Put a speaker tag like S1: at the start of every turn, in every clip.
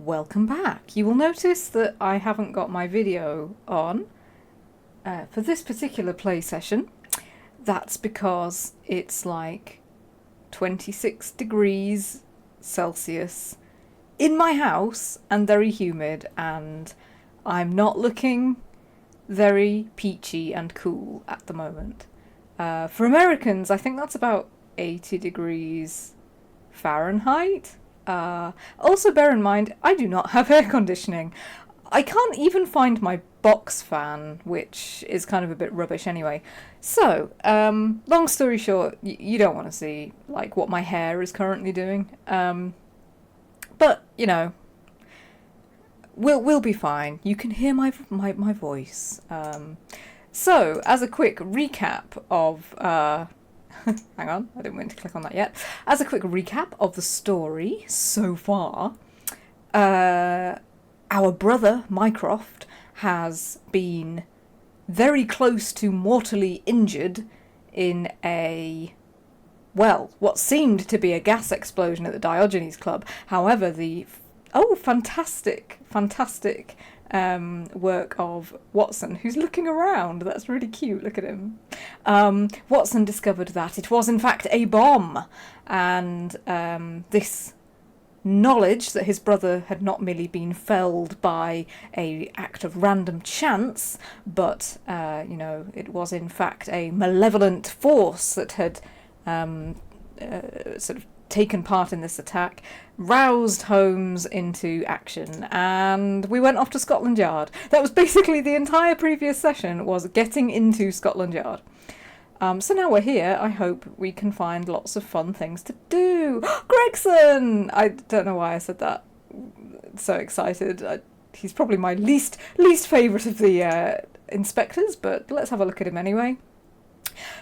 S1: Welcome back. You will notice that I haven't got my video on for this particular play session. That's because it's like 26 degrees Celsius in my house and very humid, and I'm not looking very peachy and cool at the moment. For Americans, I think that's about 80 degrees Fahrenheit. Also bear in mind, I do not have air conditioning. I can't even find my box fan, which is kind of a bit rubbish anyway. So, long story short, you don't want to see like what my hair is currently doing. But you know, we'll be fine. You can hear my voice. So, as a quick recap of hang on, I didn't mean to click on that yet. As a quick recap of the story so far, our brother, Mycroft, has been very close to mortally injured in what seemed to be a gas explosion at the Diogenes Club. However, fantastic work of Watson, who's looking around. That's really cute. Look at him. Watson discovered that it was in fact a bomb, and this knowledge that his brother had not merely been felled by an act of random chance, but it was in fact a malevolent force that had sort of taken part in this attack, roused Holmes into action, and we went off to Scotland Yard. That was basically the entire previous session, was getting into Scotland Yard. So now we're here, I hope we can find lots of fun things to do. Gregson! I don't know why I said that. So excited. He's probably my least favourite of the inspectors, but let's have a look at him anyway.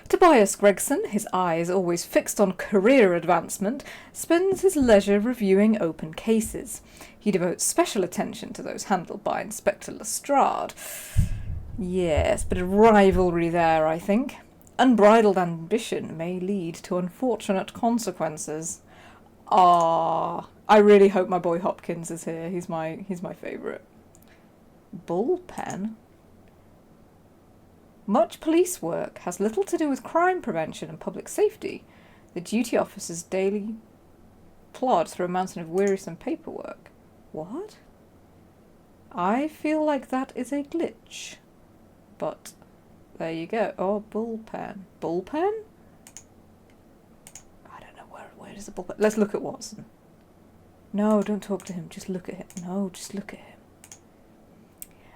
S1: Tobias Gregson, his eyes always fixed on career advancement, spends his leisure reviewing open cases. He devotes special attention to those handled by Inspector Lestrade. Yes, bit of rivalry there, I think. Unbridled ambition may lead to unfortunate consequences. I really hope my boy Hopkins is here. He's my favourite. Bullpen? Much police work has little to do with crime prevention and public safety. The duty officers daily plod through a mountain of wearisome paperwork. What? I feel like that is a glitch. But there you go. Oh, bullpen. Bullpen? I don't know, where is the bullpen? Let's look at Watson. No, don't talk to him. Just look at him. No, just look at him.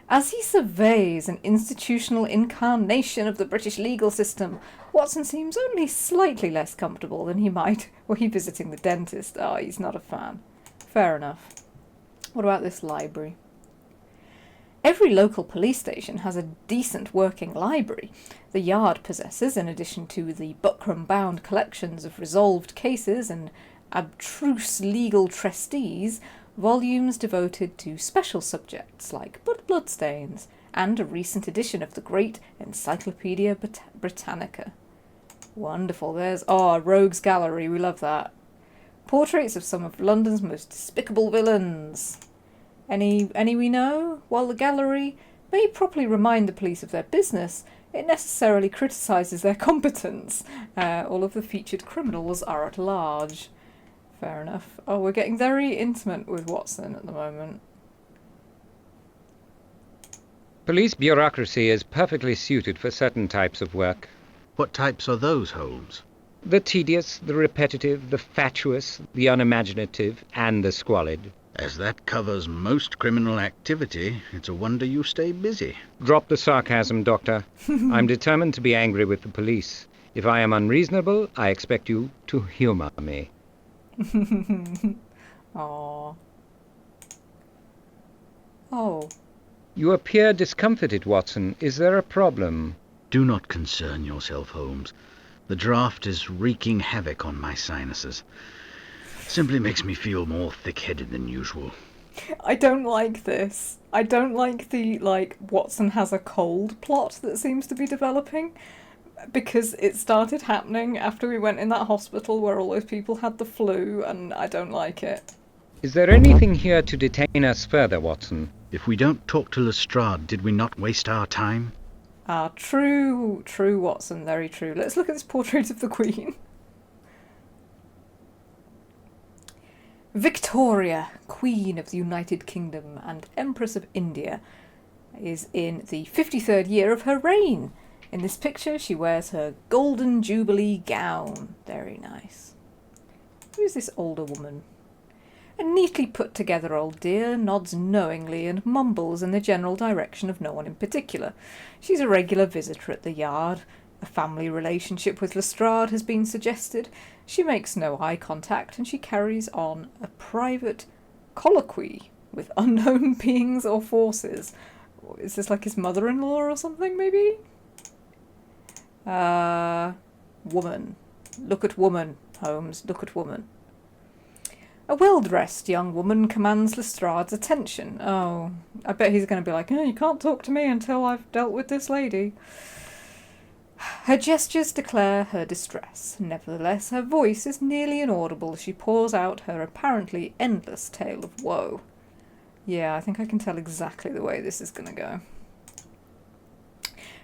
S1: As he surveys an institutional incarnation of the British legal system, Watson seems only slightly less comfortable than he might were he visiting the dentist. Oh, he's not a fan. Fair enough. What about this library? Every local police station has a decent working library. The Yard possesses, in addition to the buckram-bound collections of resolved cases and abstruse legal trustees, volumes devoted to special subjects like bloodstains, and a recent edition of the great Encyclopaedia Britannica. Wonderful. There's Rogues Gallery. We love that. Portraits of some of London's most despicable villains. Any we know? While the gallery may properly remind the police of their business, it necessarily criticises their competence. All of the featured criminals are at large. Fair enough. Oh, we're getting very intimate with Watson at the moment.
S2: Police bureaucracy is perfectly suited for certain types of work.
S3: What types are those, Holmes?
S2: The tedious, the repetitive, the fatuous, the unimaginative, and the squalid.
S3: As that covers most criminal activity, it's a wonder you stay busy.
S2: Drop the sarcasm, Doctor. I'm determined to be angry with the police. If I am unreasonable, I expect you to humour me.
S1: Aww. Oh.
S2: You appear discomfited, Watson. Is there a problem?
S3: Do not concern yourself, Holmes. The draught is wreaking havoc on my sinuses. Simply makes me feel more thick-headed than usual.
S1: I don't like this. I don't like the, Watson has a cold plot that seems to be developing. Because it started happening after we went in that hospital where all those people had the flu, and I don't like it.
S2: Is there anything here to detain us further, Watson?
S3: If we don't talk to Lestrade, did we not waste our time?
S1: Ah, true, Watson, very true. Let's look at this portrait of the Queen. Victoria, Queen of the United Kingdom and Empress of India, is in the 53rd year of her reign. In this picture, she wears her golden jubilee gown. Very nice. Who's this older woman? A neatly put together old dear, nods knowingly and mumbles in the general direction of no one in particular. She's a regular visitor at the yard. A family relationship with Lestrade has been suggested. She makes no eye contact and she carries on a private colloquy with unknown beings or forces. Is this like his mother-in-law or something, maybe? Woman. Look at woman, Holmes. Look at woman. A well-dressed young woman commands Lestrade's attention. Oh, I bet he's going to be like, oh, you can't talk to me until I've dealt with this lady. Her gestures declare her distress. Nevertheless, her voice is nearly inaudible as she pours out her apparently endless tale of woe. Yeah, I think I can tell exactly the way this is going to go.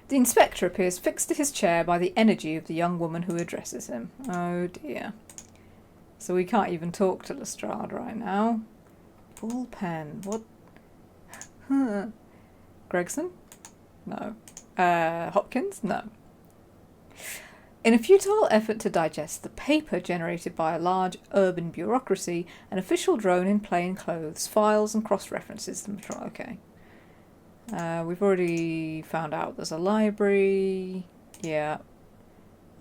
S1: The inspector appears fixed to his chair by the energy of the young woman who addresses him. Oh dear. So we can't even talk to Lestrade right now. Ball pen. What? Gregson? No. Hopkins? No. In a futile effort to digest the paper generated by a large urban bureaucracy, an official drone in plain clothes files and cross-references the material. Okay. We've already found out there's a library. Yeah.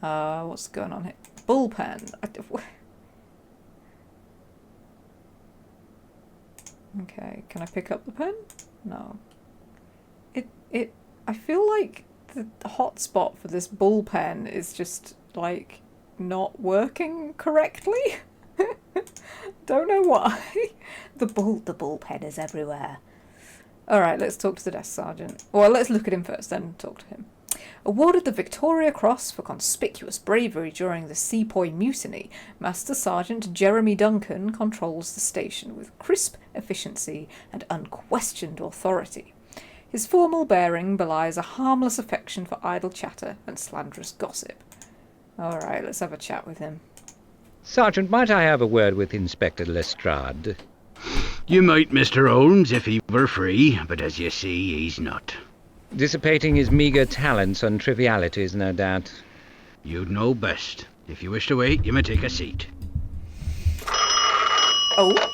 S1: What's going on here? Bullpen. Okay, can I pick up the pen? No. I feel like the hotspot for this bull pen is just, like, not working correctly. Don't know why. The bull pen is everywhere. Alright, let's talk to the desk sergeant. Well, let's look at him first, then talk to him. Awarded the Victoria Cross for conspicuous bravery during the Sepoy Mutiny, Master Sergeant Jeremy Duncan controls the station with crisp efficiency and unquestioned authority. His formal bearing belies a harmless affection for idle chatter and slanderous gossip. Alright, let's have a chat with him.
S2: Sergeant, might I have a word with Inspector Lestrade?
S3: You might, Mr. Holmes, if he were free, but as you see, he's not.
S2: Dissipating his meagre talents on trivialities, no doubt.
S3: You'd know best. If you wish to wait, you may take a seat.
S1: Oh.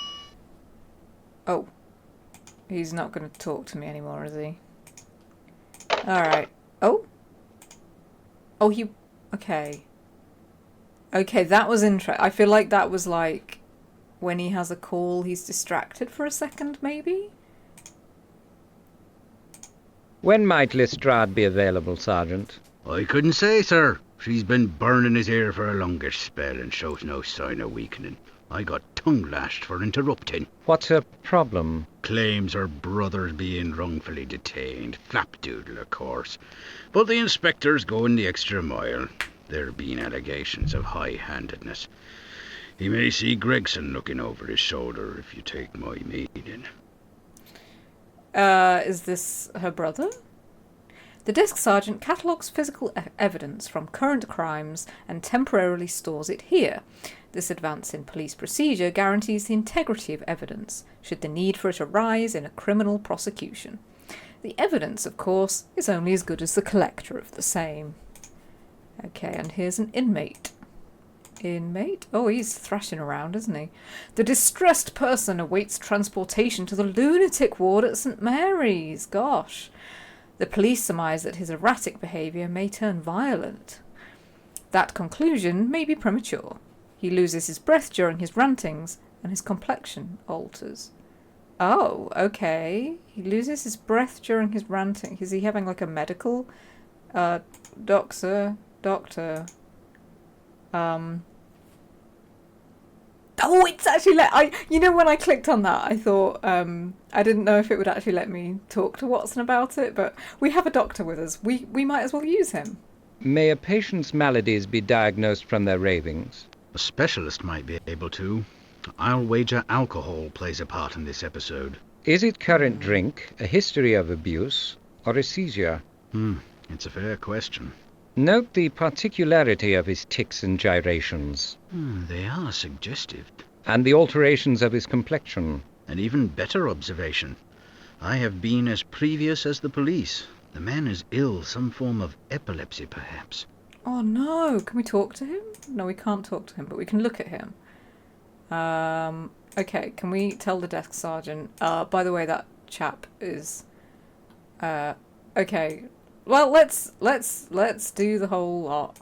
S1: Oh. He's not going to talk to me anymore, is he? Alright. Oh. Oh, he... Okay. Okay, that was interesting. I feel like that was like... when he has a call, he's distracted for a second, maybe?
S2: When might Lestrade be available, Sergeant?
S3: I couldn't say, sir. She's been burning his ear for a longish spell and shows no sign of weakening. I got tongue-lashed for interrupting.
S2: What's her problem?
S3: Claims her brother's being wrongfully detained. Flapdoodle, of course. But the inspector's going the extra mile. There being allegations of high-handedness. He may see Gregson looking over his shoulder if you take my meaning.
S1: Is this her brother? The desk sergeant catalogues physical evidence from current crimes and temporarily stores it here. This advance in police procedure guarantees the integrity of evidence, should the need for it arise in a criminal prosecution. The evidence, of course, is only as good as the collector of the same. Okay, and here's an inmate. Inmate? Oh, he's thrashing around, isn't he? The distressed person awaits transportation to the lunatic ward at St. Mary's. Gosh. The police surmise that his erratic behaviour may turn violent. That conclusion may be premature. He loses his breath during his rantings, and his complexion alters. Oh, okay. He loses his breath during his ranting. Is he having like a medical? Doctor. Oh, it's actually you know, when I clicked on that, I thought I didn't know if it would actually let me talk to Watson about it, but we have a doctor with us. We might as well use him.
S2: May a patient's maladies be diagnosed from their ravings?
S3: A specialist might be able to. I'll wager alcohol plays a part in this episode.
S2: Is it current drink, a history of abuse, or a seizure?
S3: It's a fair question.
S2: Note the particularity of his tics and gyrations,
S3: They are suggestive.
S2: and the alterations of his complexion.
S3: An even better observation. I have been as previous as the police. The man is ill, some form of epilepsy, perhaps.
S1: Oh no, can we talk to him? No, we can't talk to him, but we can look at him. Okay, can we tell the desk sergeant, by the way, that chap is, okay. Well, let's do the whole lot.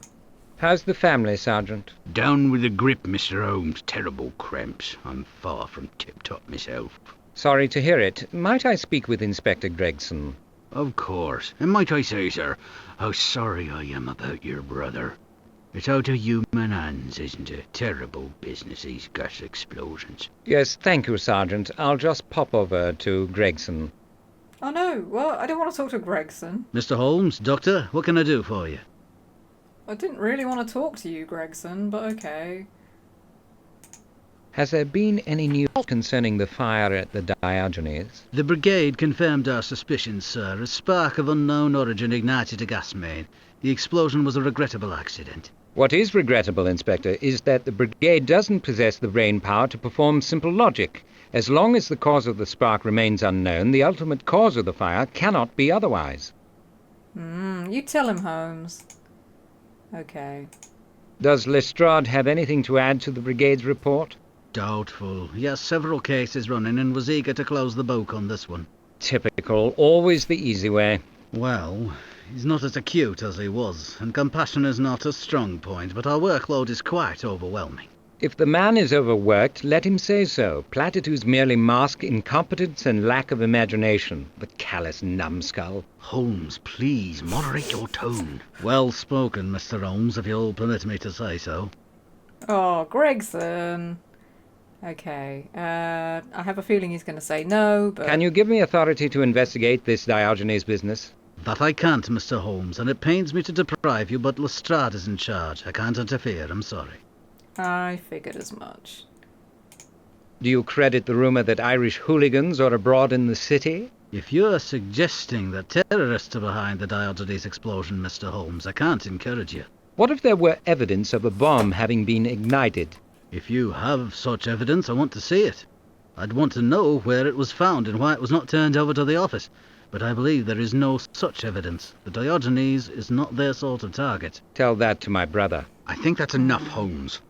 S2: How's the family, Sergeant?
S3: Down with the grip, Mr. Holmes. Terrible cramps. I'm far from tip-top myself.
S2: Sorry to hear it. Might I speak with Inspector Gregson?
S3: Of course. And might I say, sir, how sorry I am about your brother. It's out of human hands, isn't it? Terrible business, these gas explosions.
S2: Yes, thank you, Sergeant. I'll just pop over to Gregson.
S1: Oh no, well, I don't want to talk to Gregson.
S3: Mr. Holmes, doctor, what can I do for you?
S1: I didn't really want to talk to you, Gregson, but okay.
S2: Has there been any news concerning the fire at the Diogenes?
S3: The brigade confirmed our suspicions, sir. A spark of unknown origin ignited a gas main. The explosion was a regrettable accident.
S2: What is regrettable, Inspector, is that the brigade doesn't possess the brain power to perform simple logic. As long as the cause of the spark remains unknown, the ultimate cause of the fire cannot be otherwise.
S1: You tell him, Holmes. Okay.
S2: Does Lestrade have anything to add to the brigade's report?
S3: Doubtful. He has several cases running and was eager to close the book on this one.
S2: Typical. Always the easy way.
S3: Well, he's not as acute as he was, and compassion is not a strong point, but our workload is quite overwhelming.
S2: If the man is overworked, let him say so. Platitudes merely mask incompetence and lack of imagination. The callous numbskull.
S3: Holmes, please, moderate your tone. Well spoken, Mr. Holmes, if you'll permit me to say so.
S1: Oh, Gregson. Okay. I have a feeling he's going to say no, but...
S2: Can you give me authority to investigate this Diogenes business?
S3: That I can't, Mr. Holmes, and it pains me to deprive you, but Lestrade is in charge. I can't interfere, I'm sorry.
S1: I figured as much.
S2: Do you credit the rumour that Irish hooligans are abroad in the city?
S3: If you're suggesting that terrorists are behind the Diogenes explosion, Mr. Holmes, I can't encourage you.
S2: What if there were evidence of a bomb having been ignited?
S3: If you have such evidence, I want to see it. I'd want to know where it was found and why it was not turned over to the office. But I believe there is no such evidence. The Diogenes is not their sort of target.
S2: Tell that to my brother.
S3: I think that's enough, Holmes.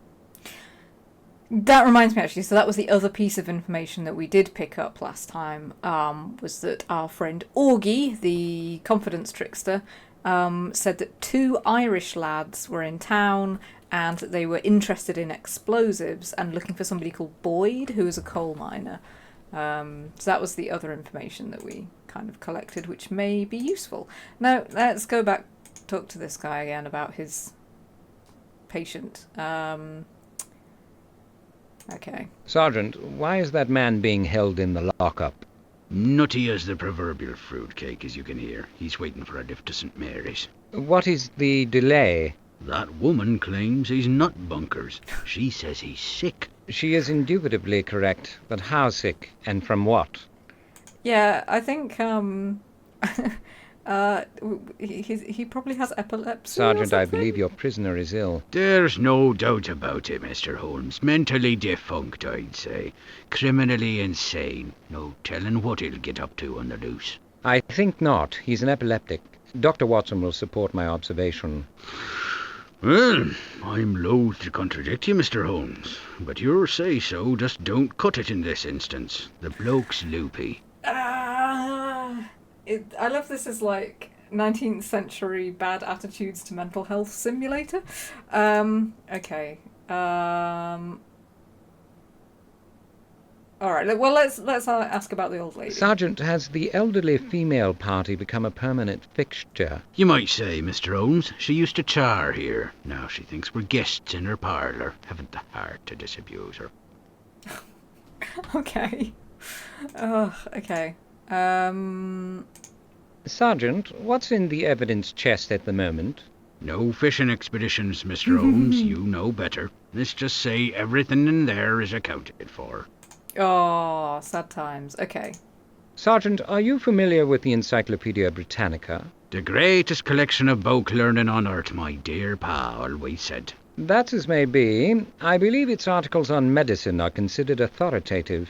S1: That reminds me, actually, so that was the other piece of information that we did pick up last time, was that our friend Augie, the confidence trickster, said that 2 Irish lads were in town and that they were interested in explosives and looking for somebody called Boyd, who is a coal miner. So that was the other information that we kind of collected, which may be useful. Now, let's go back, talk to this guy again about his patient. Okay.
S2: Sergeant, why is that man being held in the lockup?
S3: Nutty as the proverbial fruitcake, as you can hear. He's waiting for a lift to St. Mary's.
S2: What is the delay?
S3: That woman claims he's not bunkers. She says he's sick.
S2: She is indubitably correct, but how sick, and from what?
S1: Yeah, I think he probably has epilepsy.
S2: Sergeant,
S1: or
S2: I
S1: something.
S2: believe your prisoner is ill.
S3: There's no doubt about it, Mr. Holmes. Mentally defunct, I'd say. Criminally insane. No telling what he'll get up to on the loose.
S2: I think not. He's an epileptic. Dr. Watson will support my observation.
S3: Well, I'm loath to contradict you, Mr. Holmes, but your say-so just don't cut it in this instance. The bloke's loopy.
S1: I love this as like 19th century bad attitudes to mental health simulator. Okay. All right. Well, let's ask about the old lady.
S2: Sergeant, has the elderly female party become a permanent fixture?
S3: You might say, Mr. Holmes, she used to char here. Now she thinks we're guests in her parlour. Haven't the heart to disabuse her.
S1: Okay. Okay.
S2: Sergeant, what's in the evidence chest at the moment?
S3: No fishing expeditions, Mr. Holmes. You know better. Let's just say everything in there is accounted for.
S1: Oh, sad times. Okay.
S2: Sergeant, are you familiar with the Encyclopedia Britannica?
S3: The greatest collection of folk learning on earth, my dear pa always said.
S2: That as may be, I believe its articles on medicine are considered authoritative.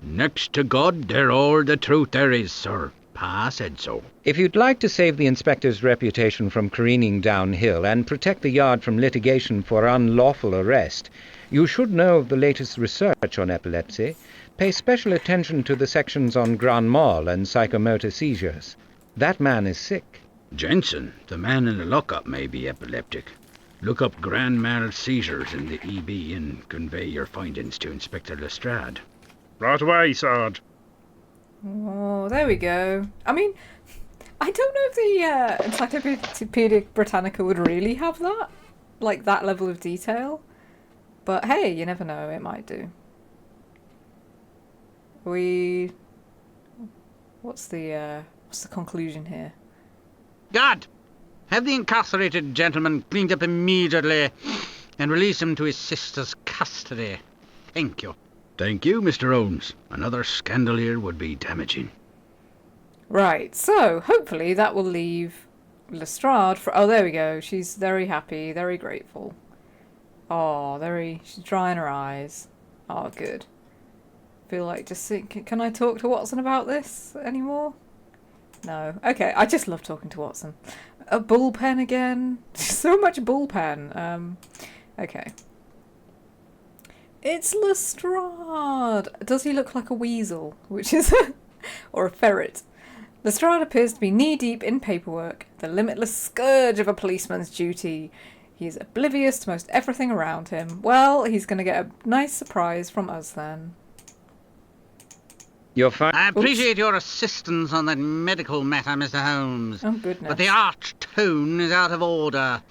S3: Next to God, they're all the truth there is, sir. Pa said so.
S2: If you'd like to save the inspector's reputation from careening downhill and protect the yard from litigation for unlawful arrest, you should know of the latest research on epilepsy. Pay special attention to the sections on grand mal and psychomotor seizures. That man is sick.
S3: Jensen, the man in the lockup, may be epileptic. Look up grand mal seizures in the EB and convey your findings to Inspector Lestrade.
S4: Right away, Sarge.
S1: Oh, there we go. I mean, I don't know if the Encyclopedia Britannica would really have that. Like, that level of detail. But hey, you never know, it might do. What's the conclusion here?
S3: God! Have the incarcerated gentleman cleaned up immediately and release him to his sister's custody. Thank you. Thank you, Mr. Holmes. Another scandal here would be damaging.
S1: Right, so hopefully that will leave Lestrade for... Oh, there we go. She's very happy, very grateful. Oh, she's drying her eyes. Oh, good. Feel like just think, can I talk to Watson about this anymore? No. Okay, I just love talking to Watson. A bullpen again. So much bullpen. Okay. It's Lestrade. Does he look like a weasel? Which is... or a ferret. Lestrade appears to be knee-deep in paperwork, the limitless scourge of a policeman's duty. He is oblivious to most everything around him. Well, he's going to get a nice surprise from us then.
S2: You're fine.
S3: I appreciate your assistance on that medical matter, Mr. Holmes.
S1: Oh, goodness.
S3: But the arch tone is out of order.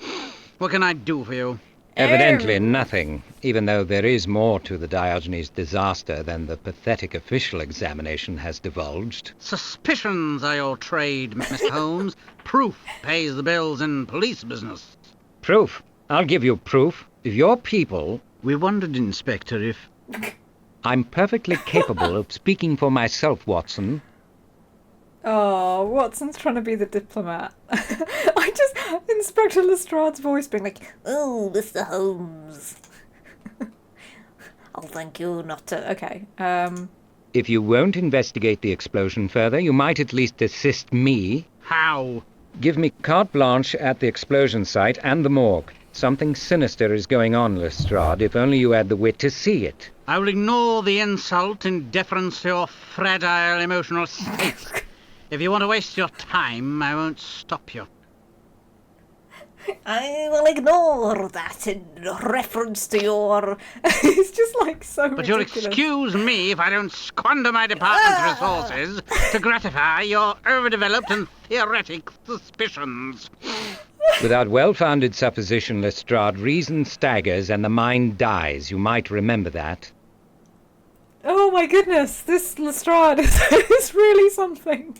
S3: What can I do for you?
S2: Evidently nothing, even though there is more to the Diogenes disaster than the pathetic official examination has divulged.
S3: Suspicions are your trade, Mr. Holmes. Proof pays the bills in police business.
S2: Proof? I'll give you proof. If your people...
S3: We wondered, Inspector, if...
S2: I'm perfectly capable of speaking for myself, Watson.
S1: Oh, Watson's trying to be the diplomat. Inspector Lestrade's voice being like, "Oh, Mr. Holmes." I'll thank you not to... Okay,
S2: If you won't investigate the explosion further, you might at least assist me.
S3: How?
S2: Give me carte blanche at the explosion site and the morgue. Something sinister is going on, Lestrade, if only you had the wit to see it.
S3: I will ignore the insult in deference to your fragile emotional state. If you want to waste your time, I won't stop you.
S1: I will ignore that in reference to your... It's just like so
S3: But
S1: ridiculous.
S3: you'll excuse me if I don't squander my department's resources to gratify your overdeveloped and theoretic suspicions.
S2: Without well-founded supposition, Lestrade, reason staggers and the mind dies. You might remember that.
S1: Oh my goodness, this Lestrade is really something.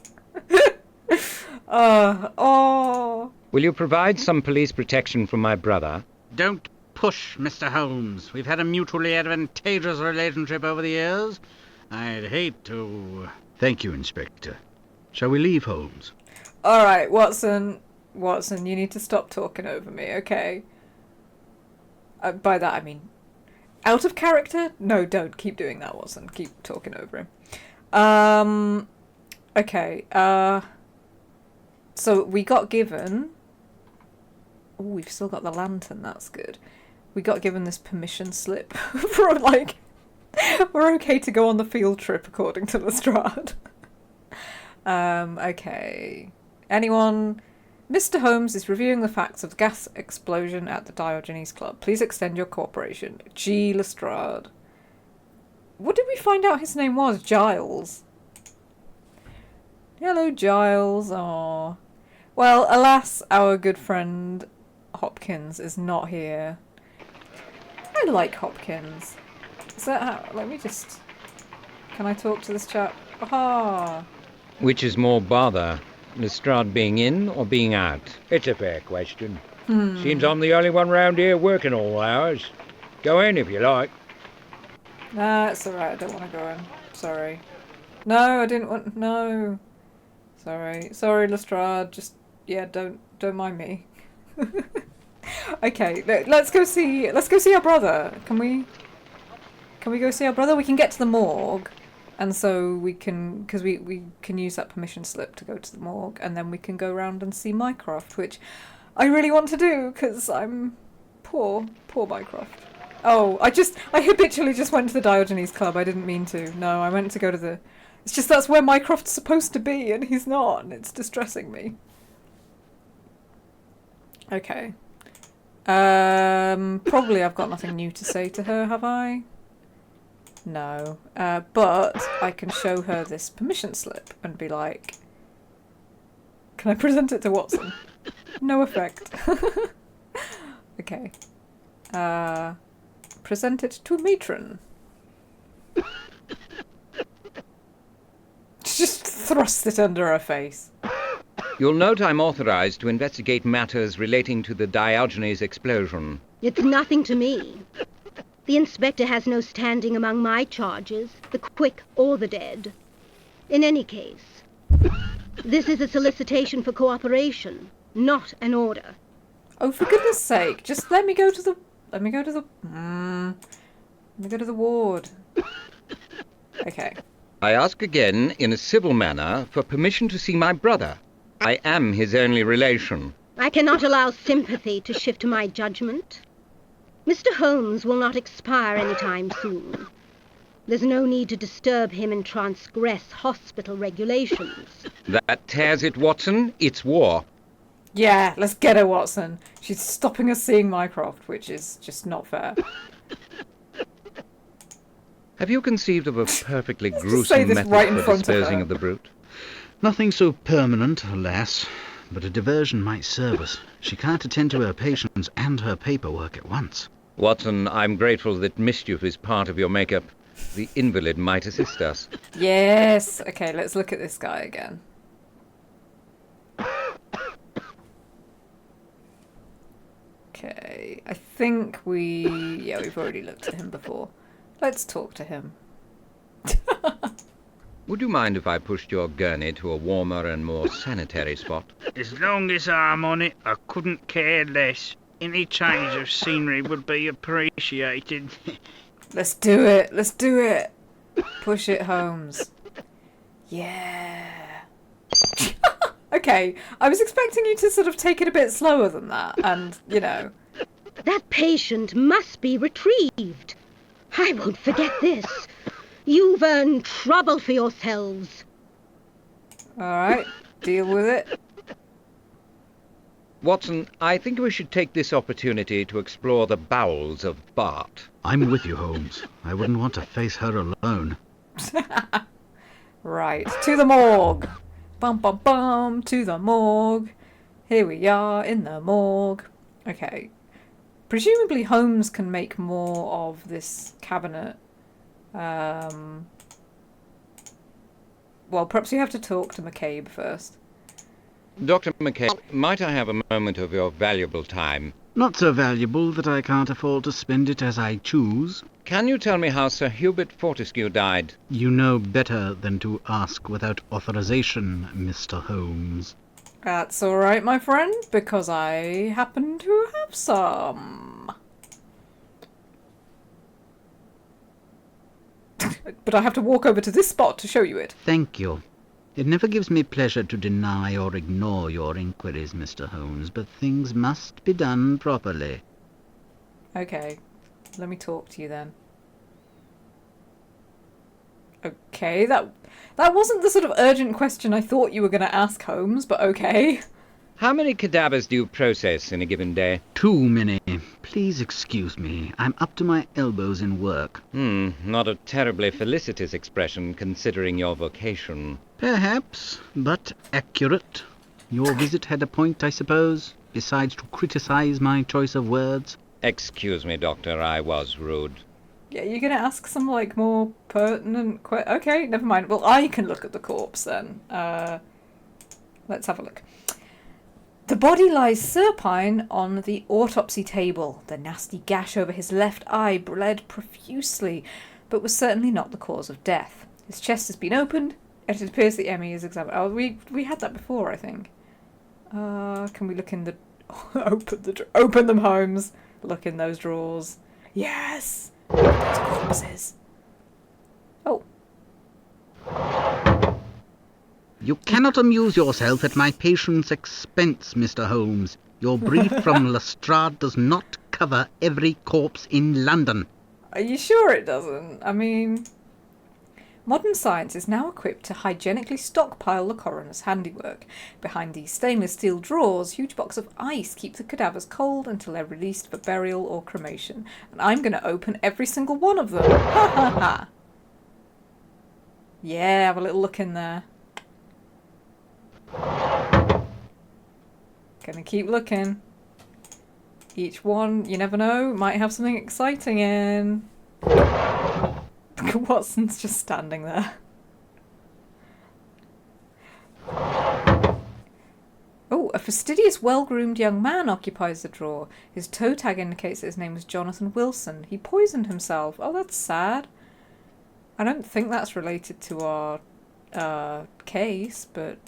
S1: Oh.
S2: Will you provide some police protection from my brother?
S3: Don't push, Mr. Holmes. We've had a mutually advantageous relationship over the years. I'd hate to... Thank you, Inspector. Shall we leave, Holmes?
S1: All right, Watson, you need to stop talking over me, okay? By that I mean, out of character? No, don't keep doing that, Watson. Keep talking over him. Okay. So we got given. Oh, we've still got the lantern. That's good. We got given this permission slip for like. We're okay to go on the field trip according to Lestrade. Okay. Anyone? Mr. Holmes is reviewing the facts of the gas explosion at the Diogenes Club. Please extend your cooperation. G. Lestrade. What did we find out his name was? Giles. Hello, Giles. Aww. Well, alas, our good friend Hopkins is not here. I like Hopkins. Is that how... Let me just... Can I talk to this chap? Aha!
S2: Which is more bother, Lestrade being in or being out?
S4: It's a fair question. Seems I'm the only one round here working all hours.
S2: Go in if you like.
S1: Nah, it's alright, I don't want to go in. Sorry. No, I didn't want... No. Sorry. Sorry, Lestrade. Just... Yeah, don't mind me. Okay, let's go see our brother. Can we go see our brother? We can get to the morgue. And so we can... Because we can use that permission slip to go to the morgue. And then we can go around and see Mycroft, which I really want to do because I'm poor Mycroft. Oh, I habitually just went to the Diogenes Club. I didn't mean to. No, I meant to go to the... It's just that's where Mycroft's supposed to be, and he's not, and it's distressing me. Okay. Probably I've got nothing new to say to her, have I? No. But I can show her this permission slip and be like... Can I present it to Watson? No effect. Okay. Present it to matron. Just thrust it under her face.
S2: You'll note I'm authorized to investigate matters relating to the Diogenes explosion.
S5: It's nothing to me. The inspector has no standing among my charges, the quick or the dead. In any case, this is a solicitation for cooperation, not an order.
S1: Oh, for goodness sake, just let me go to the ward. Okay.
S2: I ask again, in a civil manner, for permission to see my brother. I am his only relation.
S5: I cannot allow sympathy to shift my judgment. Mr. Holmes will not expire any time soon. There's no need to disturb him and transgress hospital regulations.
S2: That tears it, Watson. It's war.
S1: Yeah, let's get her, Watson. She's stopping us seeing Mycroft, which is just not fair.
S2: Have you conceived of a perfectly
S1: say
S2: gruesome
S1: this
S2: method
S1: right in
S2: for
S1: front of
S2: disposing
S1: her.
S2: of the brute?
S3: Nothing so permanent, alas, but a diversion might serve us. She can't attend to her patients and her paperwork at once.
S2: Watson, I'm grateful that mischief is part of your makeup. The invalid might assist us.
S1: Yes. Okay, let's look at this guy again. Okay, I think we've already looked at him before. Let's talk to him.
S2: Would you mind if I pushed your gurney to a warmer and more sanitary spot?
S4: As long as I'm on it, I couldn't care less. Any change of scenery would be appreciated.
S1: Let's do it. Let's do it. Push it, Holmes. Yeah. Okay, I was expecting you to sort of take it a bit slower than that, and, you know.
S5: That patient must be retrieved. I won't forget this. You've earned trouble for yourselves.
S1: Alright, deal with it.
S2: Watson, I think we should take this opportunity to explore the bowels of Bart.
S3: I'm with you, Holmes. I wouldn't want to face her alone.
S1: Right, to the morgue. Bum bum bum, to the morgue. Here we are in the morgue. Okay. Presumably Holmes can make more of this cabinet. Well, perhaps you have to talk to McCabe first.
S2: Dr. McKay, might I have a moment of your valuable time?
S3: Not so valuable that I can't afford to spend it as I choose.
S2: Can you tell me how Sir Hubert Fortescue died?
S3: You know better than to ask without authorization, Mr. Holmes.
S1: That's alright, my friend, because I happen to have some. But I have to walk over to this spot to show you it.
S3: Thank you. It never gives me pleasure to deny or ignore your inquiries, Mr. Holmes, but things must be done properly.
S1: Okay, let me talk to you then. Okay, that wasn't the sort of urgent question I thought you were going to ask, Holmes, but okay.
S2: How many cadavers do you process in a given day?
S3: Too many. Please excuse me. I'm up to my elbows in work.
S2: Not a terribly felicitous expression, considering your vocation.
S3: Perhaps, but accurate. Your visit had a point, I suppose, besides to criticize my choice of words.
S2: Excuse me, Doctor, I was rude.
S1: Yeah, you're going to ask some, like, more pertinent okay, never mind. Well, I can look at the corpse, then. Let's have a look. The body lies supine on the autopsy table. The nasty gash over his left eye bled profusely, but was certainly not the cause of death. His chest has been opened, and it appears the ME is examined. Oh, we had that before, I think. Can we look in the... open them, Holmes. Look in those drawers. Yes! Those corpses. Oh.
S3: You cannot amuse yourself at my patient's expense, Mr. Holmes. Your brief from Lestrade does not cover every corpse in London.
S1: Are you sure it doesn't? I mean... Modern science is now equipped to hygienically stockpile the coroner's handiwork. Behind these stainless steel drawers, huge blocks of ice keep the cadavers cold until they're released for burial or cremation. And I'm going to open every single one of them. Ha ha ha! Yeah, have a little look in there. Gonna keep looking. Each one, you never know, might have something exciting in. Watson's just standing there. Oh, a fastidious, well-groomed young man occupies the drawer. His toe tag indicates that his name was Jonathan Wilson. He poisoned himself. Oh, that's sad. I don't think that's related to our case, but...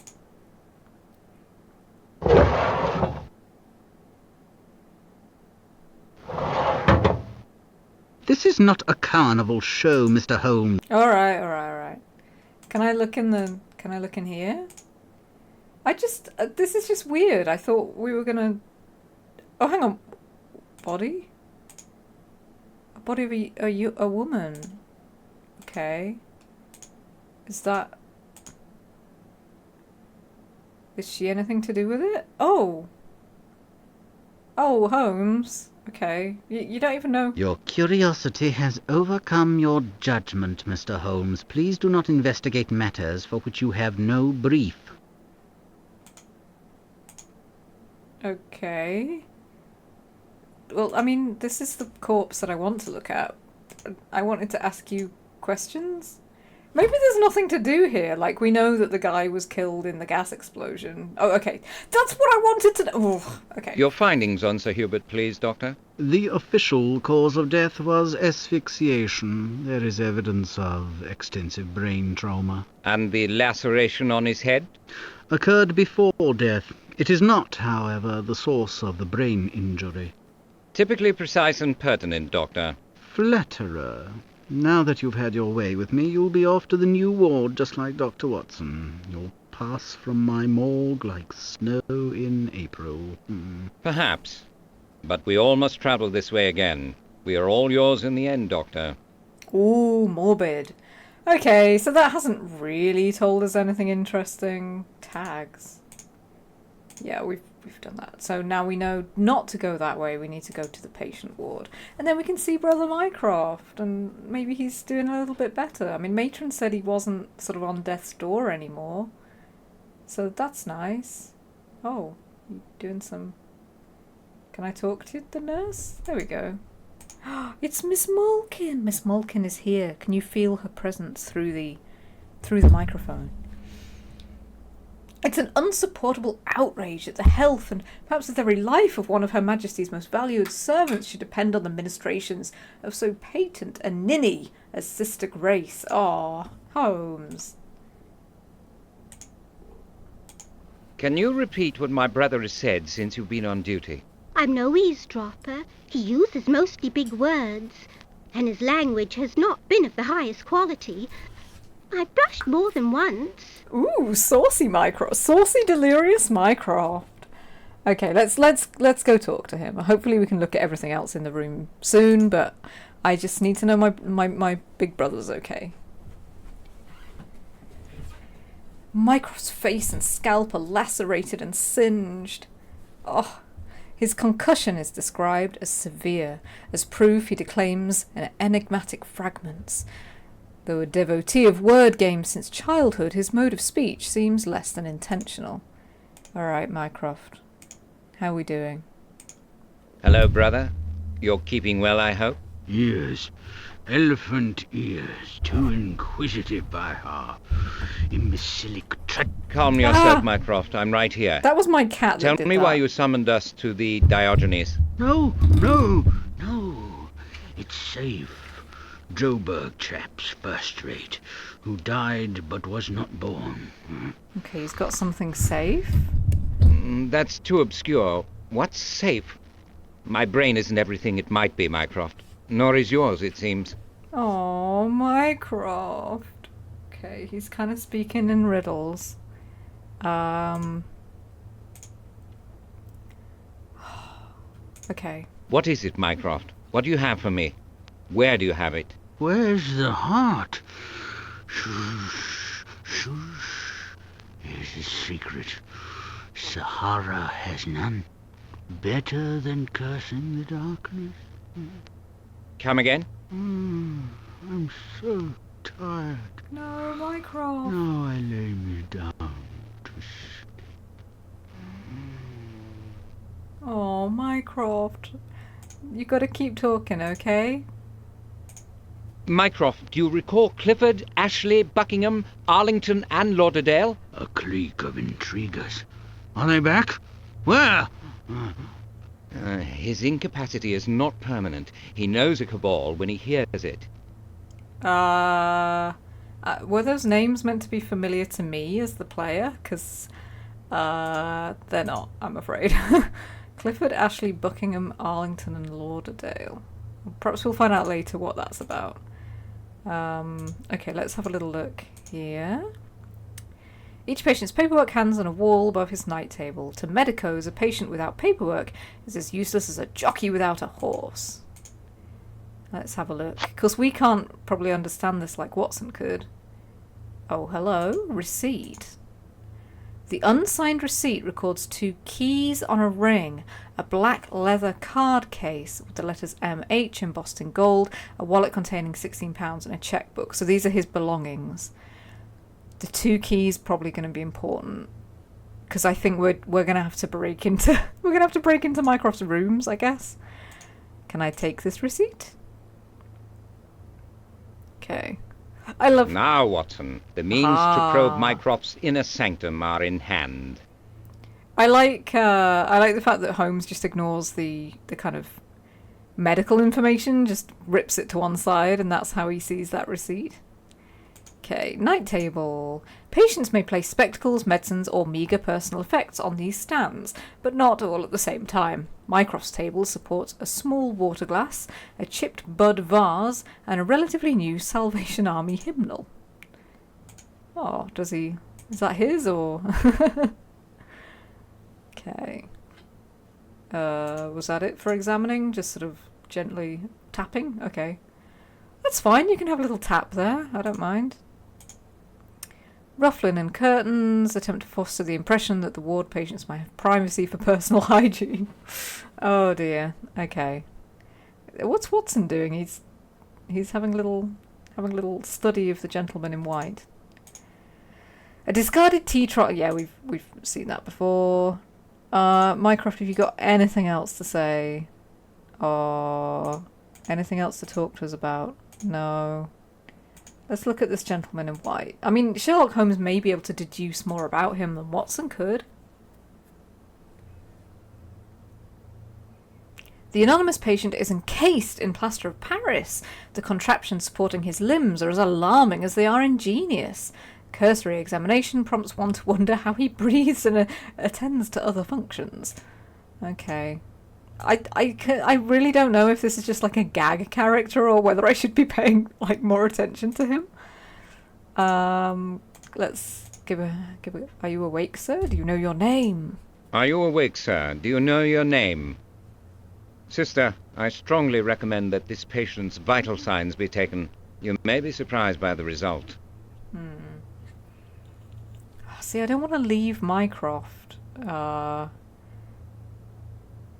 S3: This is not a carnival show, Mr. Holmes.
S1: Alright. Can I look in here? This is just weird. I thought we were gonna... Oh, hang on. Body? A body of a woman. Okay. Is she anything to do with it? Oh, Holmes. Okay. You don't even know.
S3: Your curiosity has overcome your judgment, Mr. Holmes. Please do not investigate matters for which you have no brief.
S1: Okay. Well, I mean, this is the corpse that I want to look at. I wanted to ask you questions. Maybe there's nothing to do here. Like, we know that the guy was killed in the gas explosion. Oh, okay. That's what I wanted to know. Oh, okay.
S2: Your findings on Sir Hubert, please, Doctor.
S3: The official cause of death was asphyxiation. There is evidence of extensive brain trauma.
S2: And the laceration on his head?
S3: Occurred before death. It is not, however, the source of the brain injury.
S2: Typically precise and pertinent, Doctor.
S3: Flatterer. Now that you've had your way with me, you'll be off to the new ward, just like Dr. Watson. You'll pass from my morgue like snow in April.
S2: Perhaps. But we all must travel this way again. We are all yours in the end, Doctor.
S1: Ooh, morbid. Okay, so that hasn't really told us anything interesting. Tags. Yeah, we've done that. So now we know not to go that way. We need to go to the patient ward. And then we can see Brother Mycroft, and maybe he's doing a little bit better. I mean, Matron said he wasn't sort of on death's door anymore. So that's nice. Oh, you doing some... Can I talk to the nurse? There we go. It's Miss Malkin. Miss Malkin is here. Can you feel her presence through the microphone? It's an unsupportable outrage that the health and perhaps the very life of one of Her Majesty's most valued servants should depend on the ministrations of so patent a ninny as Sister Grace. Ah, Holmes.
S2: Can you repeat what my brother has said since you've been on duty?
S5: I'm no eavesdropper. He uses mostly big words, and his language has not been of the highest quality. I've brushed more than once.
S1: Ooh, saucy delirious Mycroft. Okay, let's go talk to him. Hopefully we can look at everything else in the room soon, but I just need to know my big brother's okay. Mycroft's face and scalp are lacerated and singed. Oh, his concussion is described as severe. As proof, he declaims in enigmatic fragments. Though a devotee of word games since childhood, his mode of speech seems less than intentional. All right, Mycroft. How are we doing?
S2: Hello, brother. You're keeping well, I hope?
S3: Yes. Elephant ears, too inquisitive by half. Imbecilic
S2: Calm yourself, Mycroft. I'm right here.
S1: That was my cat that
S2: Tell
S1: did
S2: me
S1: that.
S2: why you summoned us to the Diogenes.
S3: No. It's safe. Joburg chaps, first rate, who died but was not born.
S1: Okay, he's got something safe.
S2: That's too obscure. What's safe? My brain isn't everything it might be, Mycroft. Nor is yours, it seems.
S1: Oh, Mycroft. Okay, he's kind of speaking in riddles. Okay.
S3: What is it, Mycroft? What do you have for me? Where do you have it?
S4: Where's the heart?
S3: Shush, shush. Here's a secret. Sahara has none. Better than cursing the darkness.
S2: Come again?
S3: I'm so tired.
S1: No, Mycroft.
S3: Now I lay me down to sleep.
S1: Oh, Mycroft. You gotta keep talking, okay?
S2: Mycroft, do you recall Clifford, Ashley, Buckingham, Arlington, and Lauderdale?
S3: A clique of intriguers. Are they back? Where?
S2: His incapacity is not permanent. He knows a cabal when he hears it.
S1: Were those names meant to be familiar to me as the player? Because they're not, I'm afraid. Clifford, Ashley, Buckingham, Arlington, and Lauderdale. Perhaps we'll find out later what that's about. Okay, let's have a little look here. Each patient's paperwork hangs on a wall above his night table. To medicos, a patient without paperwork is as useless as a jockey without a horse. Let's have a look. Because we can't probably understand this like Watson could. Oh, hello. Receipt. The unsigned receipt records 2 keys on a ring, a black leather card case with the letters MH embossed in gold, a wallet containing £16 and a checkbook. So these are his belongings. The 2 keys probably going to be important because I think we're going to have to break into Mycroft's rooms, I guess. Can I take this receipt? Okay. I love...
S2: Now, Watson, the means to probe Mycroft's inner sanctum are in hand.
S1: I like the fact that Holmes just ignores the kind of medical information, just rips it to one side, and that's how he sees that receipt. Okay, night table. Patients may place spectacles, medicines, or meagre personal effects on these stands, but not all at the same time. Mycroft's table supports a small water glass, a chipped bud vase, and a relatively new Salvation Army hymnal. Oh, does he... Is that his, or... Okay. Was that it for examining? Just sort of gently tapping? Okay. That's fine, you can have a little tap there, I don't mind. Rough linen curtains attempt to foster the impression that the ward patients might have privacy for personal hygiene. Oh dear. Okay. What's Watson doing? He's having a little study of the gentleman in white. A discarded tea trot. Yeah, we've seen that before. Mycroft, have you got anything else to say? Or anything else to talk to us about? No. Let's look at this gentleman in white. I mean, Sherlock Holmes may be able to deduce more about him than Watson could. The anonymous patient is encased in plaster of Paris. The contraptions supporting his limbs are as alarming as they are ingenious. Cursory examination prompts one to wonder how he breathes and attends to other functions. Okay. I really don't know if this is just like a gag character or whether I should be paying like more attention to him. Let's give a. Are you awake, sir? Do you know your name?
S2: Are you awake, sir? Do you know your name? Sister, I strongly recommend that this patient's vital signs be taken. You may be surprised by the result.
S1: See, I don't want to leave Mycroft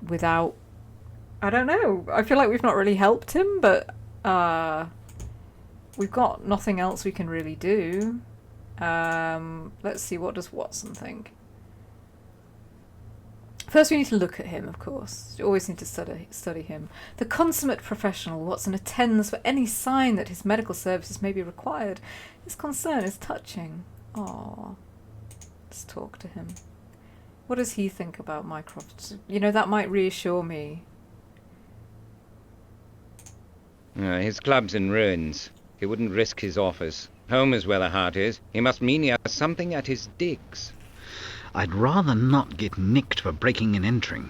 S1: without... I don't know. I feel like we've not really helped him, but we've got nothing else we can really do. Let's see, what does Watson think? First, we need to look at him, of course. You always need to study him. The consummate professional, Watson attends for any sign that his medical services may be required. His concern is touching. Ah, let's talk to him. What does he think about Mycroft? You know, that might reassure me.
S2: His club's in ruins. He wouldn't risk his office. Home is where the heart is. He must mean he has something at his digs.
S3: I'd rather not get nicked for breaking and entering.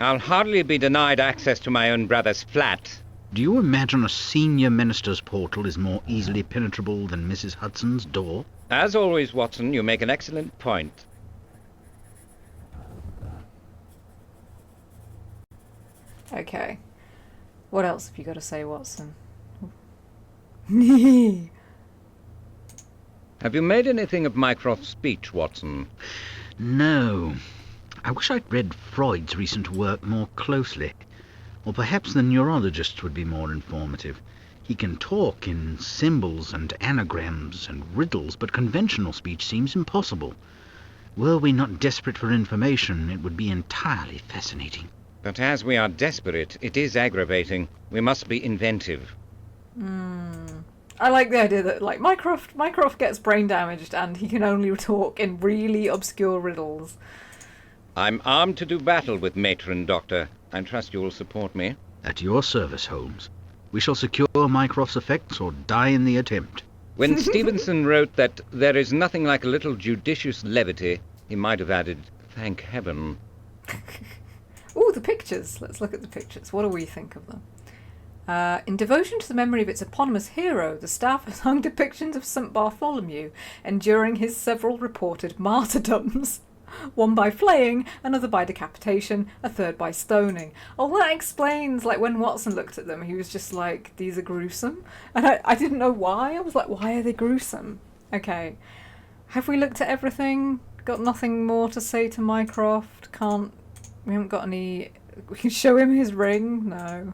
S2: I'll hardly be denied access to my own brother's flat.
S3: Do you imagine a senior minister's portal is more easily penetrable than Mrs. Hudson's door?
S2: As always, Watson, you make an excellent point.
S1: Okay. What else have you got to say, Watson?
S2: Have you made anything of Mycroft's speech, Watson?
S3: No. I wish I'd read Freud's recent work more closely. Or perhaps the neurologists would be more informative. He can talk in symbols and anagrams and riddles, but conventional speech seems impossible. Were we not desperate for information, it would be entirely fascinating.
S2: But as we are desperate, it is aggravating. We must be inventive.
S1: I like the idea that, like, Mycroft gets brain damaged and he can only talk in really obscure riddles.
S2: I'm armed to do battle with Matron, Doctor. I trust you will support me.
S3: At your service, Holmes. We shall secure Mycroft's effects or die in the attempt.
S2: When Stevenson wrote that there is nothing like a little judicious levity, he might have added, thank heaven.
S1: Ooh, the pictures. Let's look at the pictures. What do we think of them? In devotion to the memory of its eponymous hero, the staff has hung depictions of St. Bartholomew enduring his several reported martyrdoms. One by flaying, another by decapitation, a third by stoning. Oh, that explains, like, when Watson looked at them, he was just like, these are gruesome. And I didn't know why. I was like, why are they gruesome? Okay. Have we looked at everything? Got nothing more to say to Mycroft? We haven't got any... We can show him his ring? No.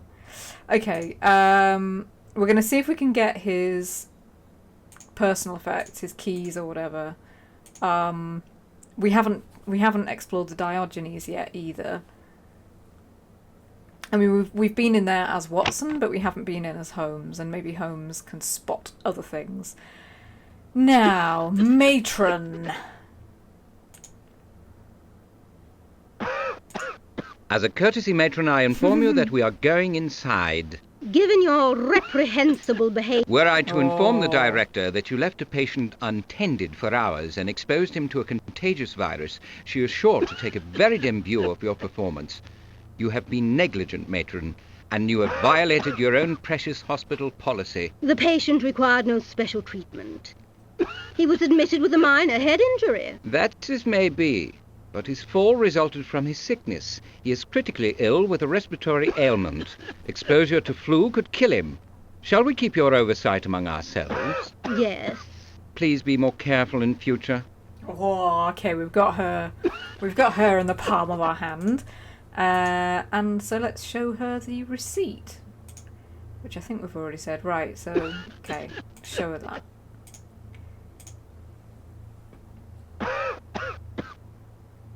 S1: Okay, we're going to see if we can get his personal effects, his keys or whatever. We haven't explored the Diogenes yet either. I mean, we've been in there as Watson, but we haven't been in as Holmes, and maybe Holmes can spot other things. Now, Matron.
S2: As a courtesy, Matron, I inform you that we are going inside.
S5: Given your reprehensible behavior...
S2: Were I to inform the director that you left a patient untended for hours and exposed him to a contagious virus, she is sure to take a very dim view of your performance. You have been negligent, Matron, and you have violated your own precious hospital policy.
S5: The patient required no special treatment. He was admitted with a minor head injury.
S2: That as may be, but his fall resulted from his sickness. He is critically ill with a respiratory ailment. Exposure to flu could kill him. Shall we keep your oversight among ourselves?
S5: Yes.
S2: Please be more careful in future.
S1: Oh, okay, we've got her. We've got her in the palm of our hand. And so let's show her the receipt. Which I think we've already said. Right, so, okay, show her that.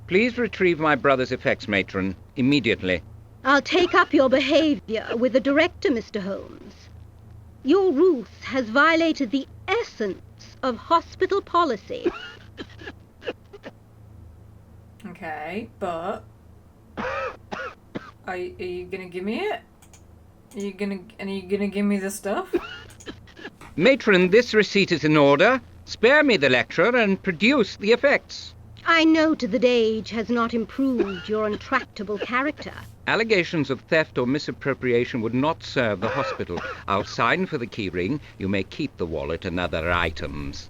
S2: Please retrieve my brother's effects, Matron, immediately.
S5: I'll take up your behavior with the director, Mr. Holmes. Your ruse has violated the essence of hospital policy.
S1: Okay, but... Are you gonna give me it? Are you gonna give me the stuff?
S2: Matron, this receipt is in order. Spare me the lecture and produce the effects.
S5: I note that age has not improved your intractable character.
S2: Allegations of theft or misappropriation would not serve the hospital. I'll sign for the keyring. You may keep the wallet and other items.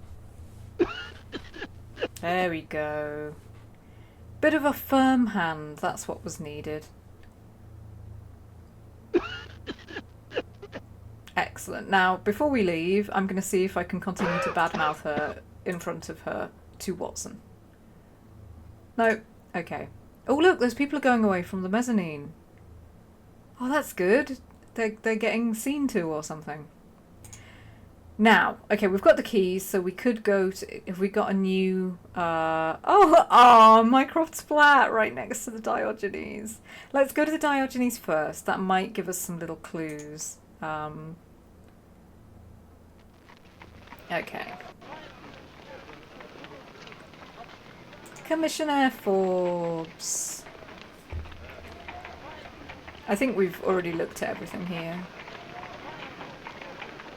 S1: There we go. Bit of a firm hand, that's what was needed. Excellent. Now, before we leave, I'm going to see if I can continue to badmouth her in front of her to Watson. No. Okay. Oh, look, those people are going away from the mezzanine. Oh, that's good. They're getting seen to or something. Now, okay, we've got the keys, so we could go to... If we got a new... Oh, Mycroft's flat right next to the Diogenes. Let's go to the Diogenes first. That might give us some little clues. Okay. Commissioner Forbes. I think we've already looked at everything here.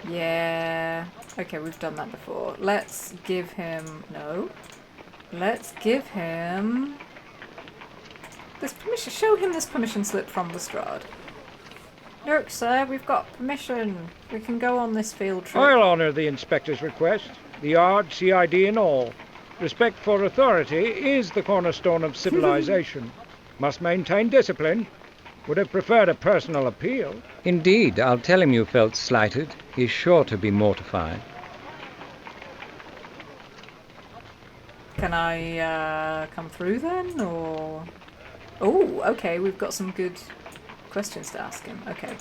S1: Yeah. Okay, we've done that before. Let's give him... No. Let's give him... this permission. Show him this permission slip from Lestrade. Look, sir, we've got permission. We can go on this field trip.
S2: I'll honour the inspector's request. The yard, CID and all. Respect for authority is the cornerstone of civilization. Must maintain discipline. Would have preferred a personal appeal. Indeed, I'll tell him you felt slighted. He's sure to be mortified.
S1: Can I come through then, or... Oh, okay, we've got some good questions to ask him. Okay.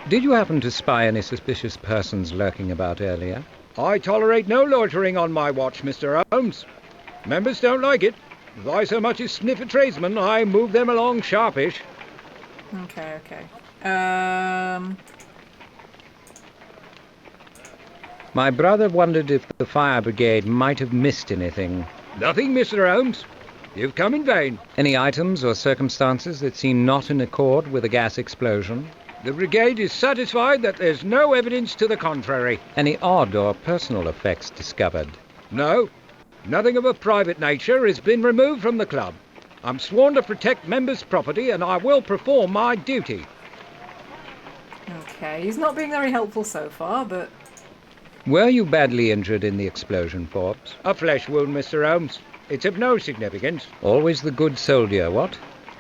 S2: Did you happen to spy any suspicious persons lurking about earlier? I tolerate no loitering on my watch, Mr. Holmes. Members don't like it. If I so much as sniff a tradesman, I move them along sharpish.
S1: Okay.
S2: My brother wondered if the fire brigade might have missed anything. Nothing, Mr. Holmes. You've come in vain. Any items or circumstances that seem not in accord with a gas explosion? The brigade is satisfied that there's no evidence to the contrary. Any odd or personal effects discovered? No. Nothing of a private nature has been removed from the club. I'm sworn to protect members' property and I will perform my duty.
S1: Okay, he's not being very helpful so far, but...
S2: Were you badly injured in the explosion, Forbes? A flesh wound, Mr. Holmes. It's of no significance. Always the good soldier, what?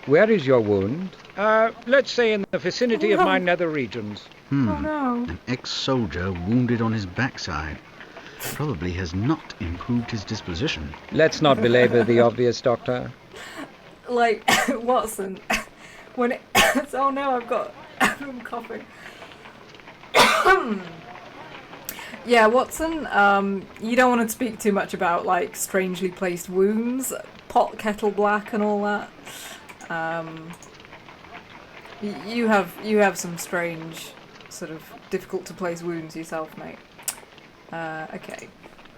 S2: Where is your wound? Let's say in the vicinity of my nether regions.
S1: Oh no.
S3: An ex-soldier wounded on his backside. Probably has not improved his disposition.
S2: Let's not belabor the obvious, Doctor.
S1: Like, Watson, when it... oh no, I'm coughing. Yeah, Watson, you don't want to speak too much about, like, strangely placed wounds, pot kettle black and all that. You have some strange, sort of, difficult to place wounds yourself, mate. Okay.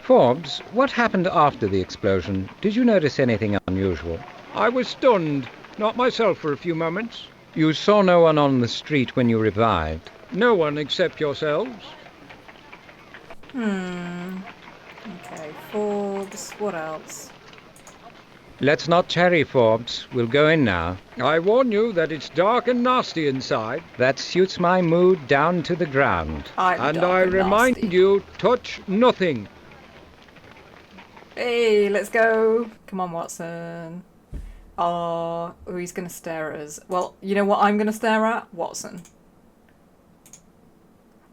S2: Forbes, what happened after the explosion? Did you notice anything unusual? I was stunned. Not myself for a few moments. You saw no one on the street when you revived? No one except yourselves.
S1: Okay, Forbes, what else?
S2: Let's not tarry, Forbes. We'll go in now. I warn you that it's dark and nasty inside. That suits my mood down to the ground.
S1: I'm dark
S2: I
S1: and
S2: remind
S1: nasty.
S2: you, touch nothing.
S1: Hey, let's go. Come on, Watson. Oh, he's going to stare at us. Well, you know what I'm going to stare at? Watson.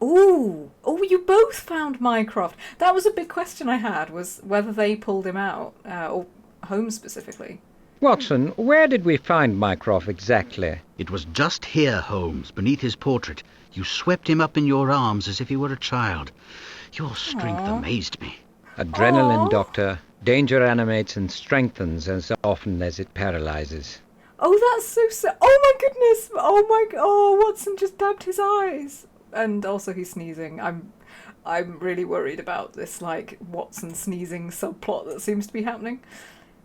S1: Ooh. Oh, you both found Mycroft. That was a big question I had, was whether they pulled him out, or Holmes specifically.
S2: Watson, where did we find Mycroft exactly?
S3: It was just here, Holmes, beneath his portrait. You swept him up in your arms as if he were a child. Your strength amazed me.
S2: Adrenaline,
S1: Aw.
S2: Doctor. Danger animates and strengthens as often as it paralyzes.
S1: Oh, that's so sad. Oh my goodness. Oh, Watson just dabbed his eyes. And also he's sneezing. I'm really worried about this, like, Watson sneezing subplot that seems to be happening.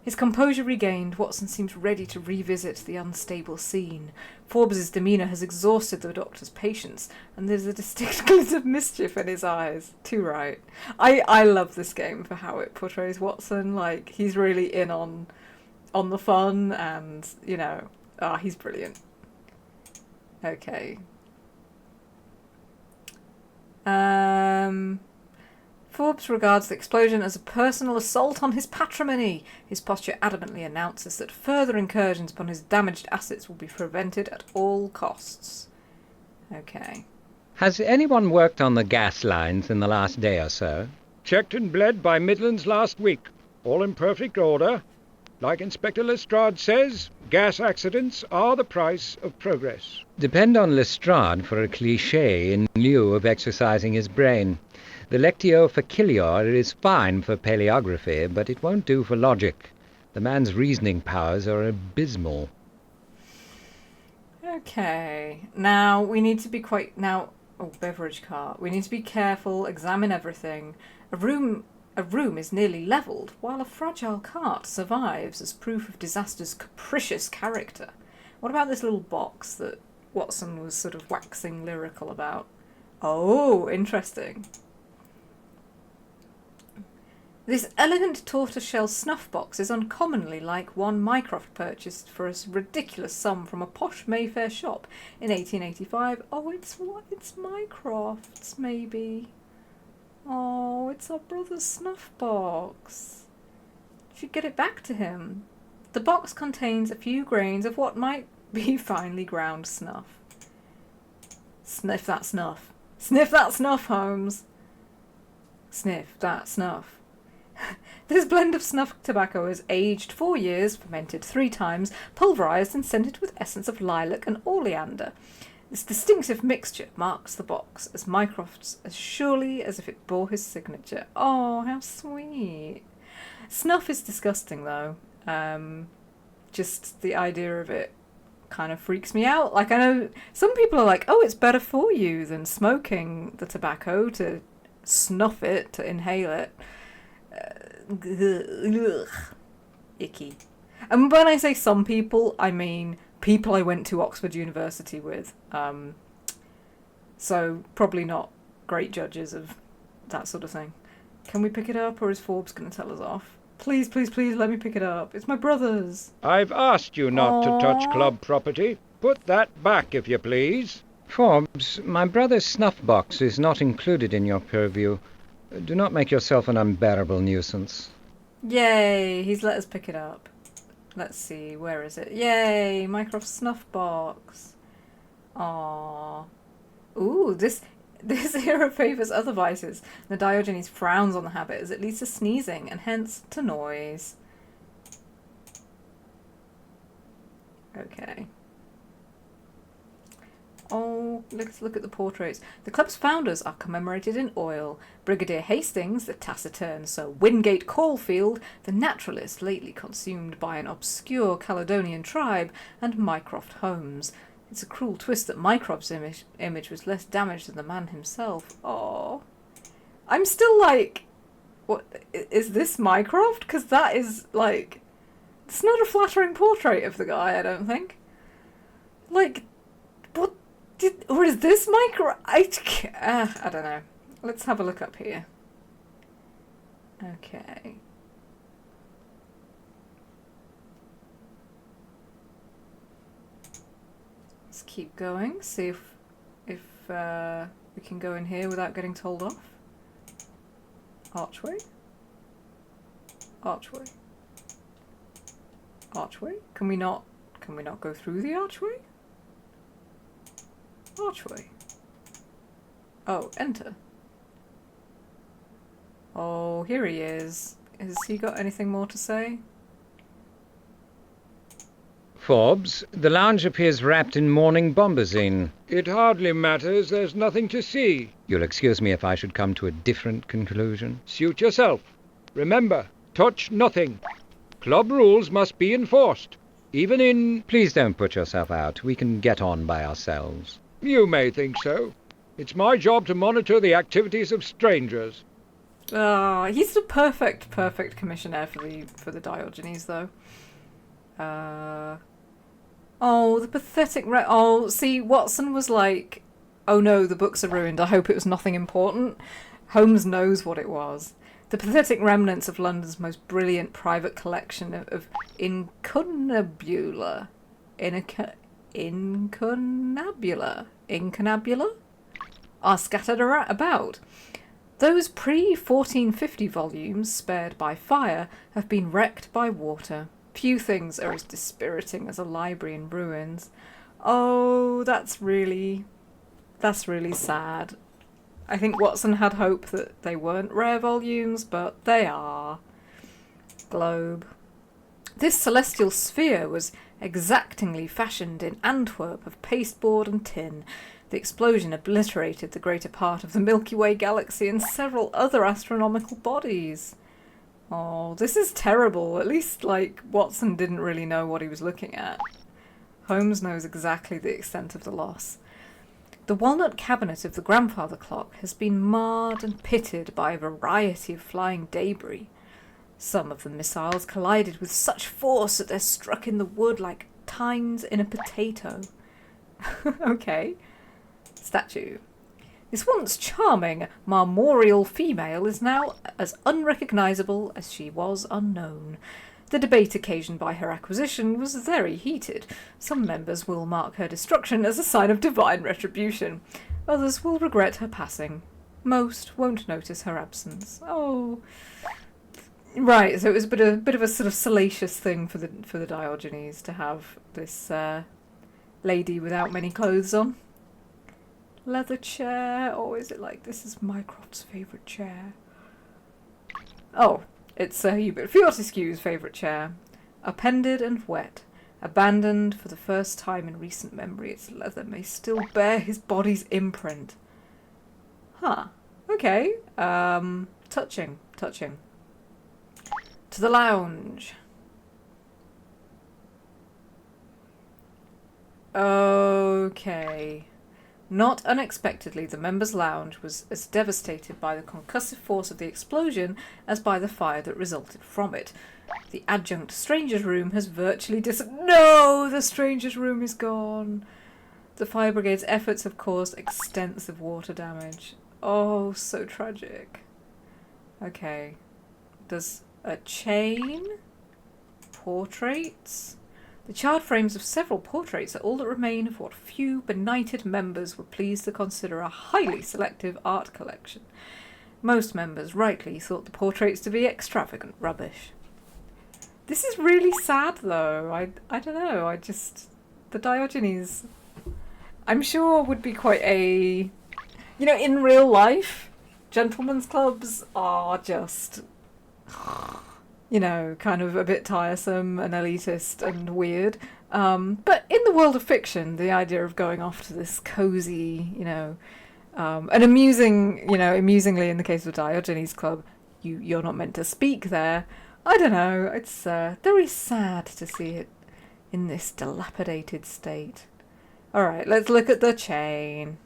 S1: His composure regained, Watson seems ready to revisit the unstable scene. Forbes's demeanour has exhausted the doctor's patience, and there's a distinct glint of mischief in his eyes. Too right. I love this game for how it portrays Watson. Like, he's really in on the fun, and, you know, he's brilliant. Okay. Forbes regards the explosion as a personal assault on his patrimony. His posture adamantly announces that further incursions upon his damaged assets will be prevented at all costs. Okay.
S2: Has anyone worked on the gas lines in the last day or so? Checked and bled by Midlands last week. All in perfect order.
S6: Like Inspector Lestrade says, gas accidents are the price of progress.
S2: Depend on Lestrade for a cliché in lieu of exercising his brain. The Lectio Facilior is fine for paleography, but it won't do for logic. The man's reasoning powers are abysmal.
S1: Okay, now we need to be quite... Oh, beverage cart. We need to be careful, examine everything. A room is nearly levelled, while a fragile cart survives as proof of disaster's capricious character. What about this little box that Watson was sort of waxing lyrical about? Oh, interesting. This elegant tortoiseshell snuff box is uncommonly like one Mycroft purchased for a ridiculous sum from a posh Mayfair shop in 1885. Oh, it's Mycroft's, maybe. Oh, it's our brother's snuff box. Should get it back to him. The box contains a few grains of what might be finely ground snuff. Sniff that snuff. Sniff that snuff, Holmes. Sniff that snuff. This blend of snuff tobacco is aged 4 years, fermented 3 times, pulverised and scented with essence of lilac and oleander. This distinctive mixture marks the box as Mycroft's as surely as if it bore his signature. Oh, how sweet. Snuff is disgusting, though. Just the idea of it kind of freaks me out. Like, I know some people are like, oh, it's better for you than smoking the tobacco, to snuff it, to inhale it. Ugh. Icky. And when I say some people, I mean people I went to Oxford University with. So probably not great judges of that sort of thing. Can we pick it up, or is Forbes going to tell us off? Please, please, please let me pick it up. It's my brother's.
S6: I've asked you not to touch club property. Put that back, if you please.
S2: Forbes, my brother's snuff box is not included in your purview. Do not make yourself an unbearable nuisance.
S1: Yay, he's let us pick it up. Let's see, where is it? Yay, Mycroft's snuff box. Aww. Ooh, this era favours other vices. The Diogenes frowns on the habit as it leads to sneezing and hence to noise. Okay. Oh, let's look at the portraits. The club's founders are commemorated in oil. Brigadier Hastings, the taciturn Sir Wingate Caulfield, the naturalist lately consumed by an obscure Caledonian tribe, and Mycroft Holmes. It's a cruel twist that Mycroft's image was less damaged than the man himself. Oh, I'm still like, what is this Mycroft? Because that is like, it's not a flattering portrait of the guy, I don't think. Like, what? Or is this Mycroft? I don't know. Let's have a look up here. Okay. Let's keep going. See if we can go in here without getting told off. Archway. Archway. Archway. Can we not go through the archway? Archway. Oh, enter. Oh, here he is. Has he got anything more to say?
S2: Forbes, the lounge appears wrapped in mourning bombazine.
S6: It hardly matters. There's nothing to see.
S2: You'll excuse me if I should come to a different conclusion.
S6: Suit yourself. Remember, touch nothing. Club rules must be enforced, even in...
S2: Please don't put yourself out. We can get on by ourselves.
S6: You may think so. It's my job to monitor the activities of strangers.
S1: He's the perfect commissioner for the Diogenes, though. Oh, the pathetic... Oh, see, Watson was like, oh no, the books are ruined. I hope it was nothing important. Holmes knows what it was. The pathetic remnants of London's most brilliant private collection of incunabula. Incunabula are scattered about. Those pre-1450 volumes, spared by fire, have been wrecked by water. Few things are as dispiriting as a library in ruins. Oh, that's really sad. I think Watson had hope that they weren't rare volumes, but they are. Globe. This celestial sphere was exactingly fashioned in Antwerp of pasteboard and tin. The explosion obliterated the greater part of the Milky Way galaxy and several other astronomical bodies. Oh, this is terrible. At least, Watson didn't really know what he was looking at. Holmes knows exactly the extent of the loss. The walnut cabinet of the grandfather clock has been marred and pitted by a variety of flying debris. Some of the missiles collided with such force that they struck in the wood like tines in a potato. Okay. Statue. This once charming marmoreal female is now as unrecognisable as she was unknown. The debate occasioned by her acquisition was very heated. Some members will mark her destruction as a sign of divine retribution. Others will regret her passing. Most won't notice her absence. Oh... Right, so it was a bit of a sort of salacious thing for the Diogenes to have this lady without many clothes on. Leather chair, or is it like this is Mycroft's favourite chair? Oh, it's Hubert Fortescue's favourite chair. Appended and wet, abandoned for the first time in recent memory, its leather may still bear his body's imprint. Huh, okay, touching. To the lounge. Okay. Not unexpectedly, the members' lounge was as devastated by the concussive force of the explosion as by the fire that resulted from it. The adjunct stranger's room has virtually No! The stranger's room is gone. The fire brigade's efforts have caused extensive water damage. Oh, so tragic. Okay. There's a chain. Portraits. The charred frames of several portraits are all that remain of what few benighted members were pleased to consider a highly selective art collection. Most members rightly thought the portraits to be extravagant rubbish. This is really sad, though. I don't know. The Diogenes, I'm sure, would be quite a... in real life, gentlemen's clubs are just... kind of a bit tiresome and elitist and weird. But in the world of fiction, the idea of going off to this cosy, and amusingly in the case of Diogenes Club, you're not meant to speak there. I don't know, it's very sad to see it in this dilapidated state. Alright, let's look at the chain.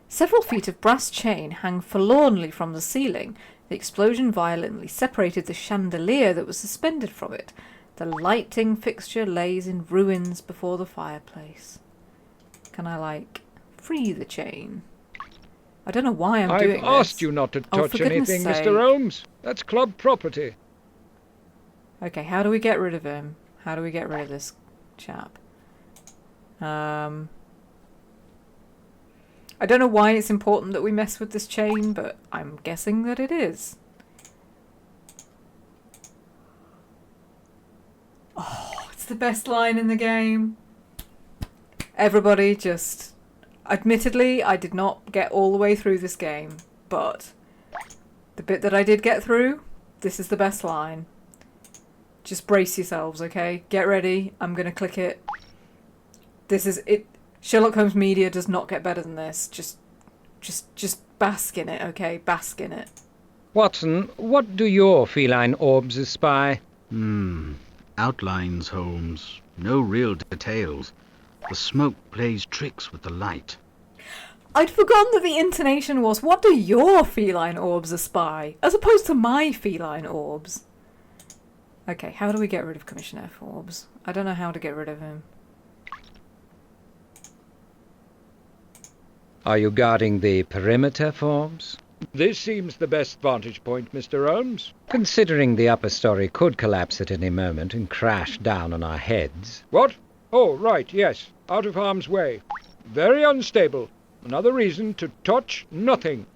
S1: Several feet of brass chain hang forlornly from the ceiling. The explosion violently separated the chandelier that was suspended from it. The lighting fixture lays in ruins before the fireplace. Can I, free the chain? I don't know why I'm doing this.
S6: I've asked you not to touch anything, Mr. Holmes. That's club property.
S1: Okay, how do we get rid of him? How do we get rid of this chap? I don't know why it's important that we mess with this chain, but I'm guessing that it is. Oh, it's the best line in the game. Everybody just... Admittedly, I did not get all the way through this game, but the bit that I did get through, this is the best line. Just brace yourselves, okay? Get ready. I'm going to click it. This is it. Sherlock Holmes media does not get better than this. Just bask in it, okay? Bask in it.
S2: Watson, what do your feline orbs espy?
S3: Outlines, Holmes. No real details. The smoke plays tricks with the light.
S1: I'd forgotten that the intonation was, what do your feline orbs espy? As opposed to my feline orbs. Okay, how do we get rid of Commissioner Forbes? I don't know how to get rid of him.
S2: Are you guarding the perimeter, Forbes?
S6: This seems the best vantage point, Mr. Holmes.
S2: Considering the upper story could collapse at any moment and crash down on our heads.
S6: What? Oh, right, yes. Out of harm's way. Very unstable. Another reason to touch nothing.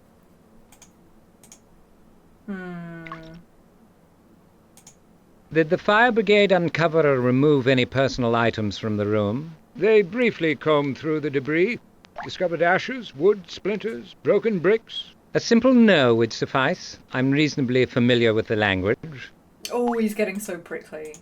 S2: Did the fire brigade uncover or remove any personal items from the room?
S6: They briefly combed through the debris. Discovered ashes, wood, splinters, broken bricks.
S2: A simple no would suffice. I'm reasonably familiar with the language.
S1: Oh, he's getting so prickly.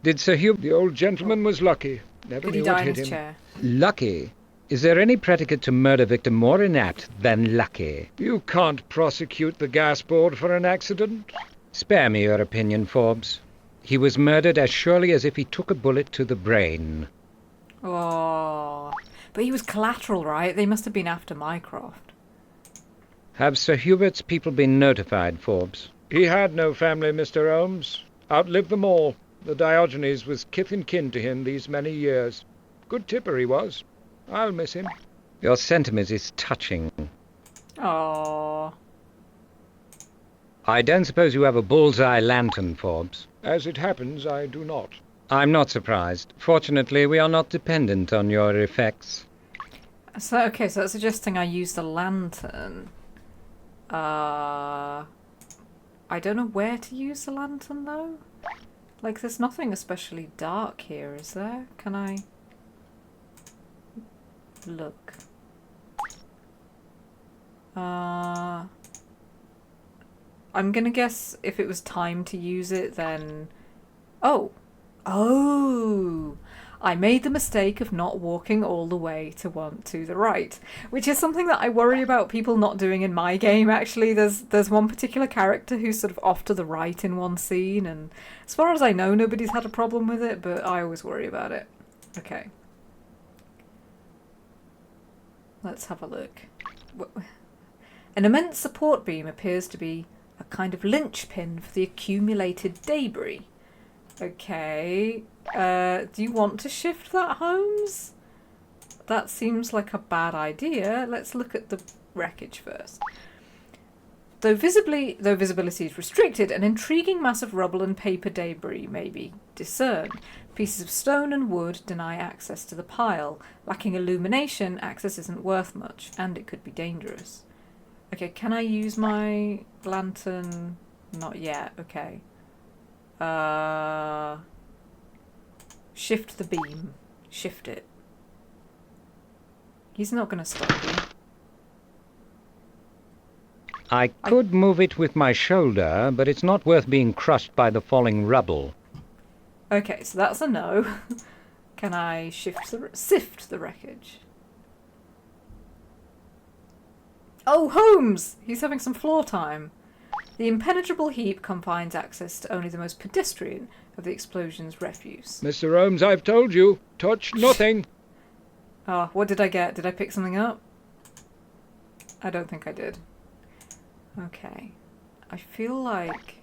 S6: Did Sir Hugh... The old gentleman was lucky. Never
S1: Did he
S6: knew
S1: die
S6: it
S1: in
S6: hit
S1: his
S6: him.
S1: chair?
S2: Lucky? Is there any predicate to murder victim more inapt than lucky?
S6: You can't prosecute the gas board for an accident.
S2: Spare me your opinion, Forbes. He was murdered as surely as if he took a bullet to the brain.
S1: Oh. But he was collateral, right? They must have been after Mycroft.
S2: Have Sir Hubert's people been notified, Forbes?
S6: He had no family, Mr. Holmes. Outlived them all. The Diogenes was kith and kin to him these many years. Good tipper he was. I'll miss him.
S2: Your sentiment is touching.
S1: Oh.
S2: I don't suppose you have a bullseye lantern, Forbes.
S6: As it happens, I do not.
S2: I'm not surprised. Fortunately, we are not dependent on your effects.
S1: So, okay, so that's suggesting I use the lantern. I don't know where to use the lantern, though. Like, there's nothing especially dark here, is there? Can I... look? I'm gonna guess if it was time to use it, then... Oh! Oh! I made the mistake of not walking all the way to the right, which is something that I worry about people not doing in my game, actually. There's one particular character who's sort of off to the right in one scene, and as far as I know, nobody's had a problem with it, but I always worry about it. Okay. Let's have a look. An immense support beam appears to be a kind of linchpin for the accumulated debris. Okay, do you want to shift that, Holmes? That seems like a bad idea. Let's look at the wreckage first. Though visibility is restricted, an intriguing mass of rubble and paper debris may be discerned. Pieces of stone and wood deny access to the pile. Lacking illumination, access isn't worth much, and it could be dangerous. Okay, can I use my lantern? Not yet, okay. Shift the beam. Shift it. He's not going to stop you.
S2: I could move it with my shoulder, but it's not worth being crushed by the falling rubble.
S1: Okay, so that's a no. Can I sift the wreckage? Oh, Holmes! He's having some floor time. The impenetrable heap confines access to only the most pedestrian of the explosion's refuse.
S6: Mr. Holmes, I've told you, touch nothing.
S1: Oh, what did I get? Did I pick something up? I don't think I did. Okay. I feel like...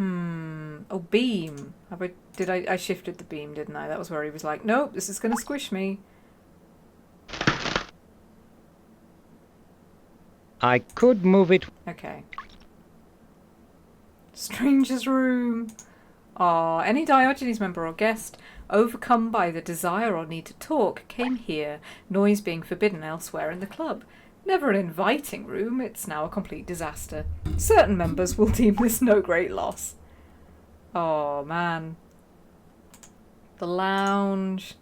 S1: Oh, beam. I shifted the beam, didn't I? That was where he was like, nope, this is going to squish me.
S2: I could move it...
S1: Okay. Stranger's room. Any Diogenes member or guest, overcome by the desire or need to talk, came here, noise being forbidden elsewhere in the club. Never an inviting room, it's now a complete disaster. Certain members will deem this no great loss. Oh, man. The lounge.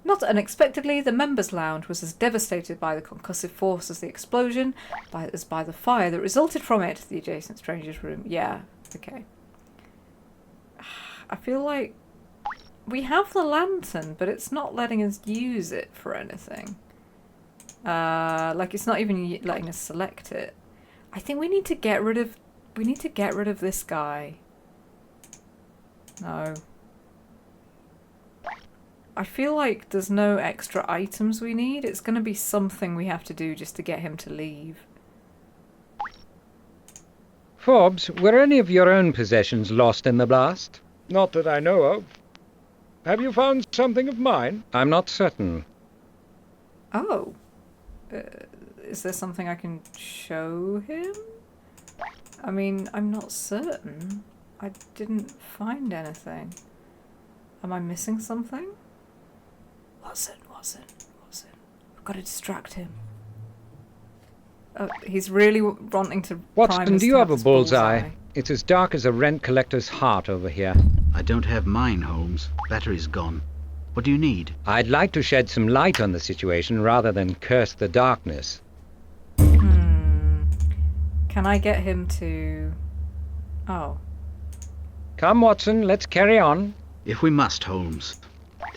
S1: Not unexpectedly, the members' lounge was as devastated by the concussive force as the explosion, as by the fire that resulted from it. The adjacent stranger's room. Yeah, okay. I feel like we have the lantern, but it's not letting us use it for anything. Like it's not even letting us select it. I think we need to get rid of. We need to get rid of this guy. No. I feel like there's no extra items we need. It's going to be something we have to do just to get him to leave.
S2: Forbes, were any of your own possessions lost in the blast?
S6: Not that I know of. Have you found something of mine?
S2: I'm not certain.
S1: Oh. Is there something I can show him? I mean, I'm not certain. I didn't find anything. Am I missing something? What's it? I've got to distract him. Oh, he's really wanting to
S2: Watson, do you have a bullseye? It's as dark as a rent collector's heart over here.
S3: I don't have mine, Holmes. Battery's gone. What do you need?
S2: I'd like to shed some light on the situation rather than curse the darkness.
S1: Can I get him to... Oh.
S2: Come, Watson, let's carry on.
S3: If we must, Holmes.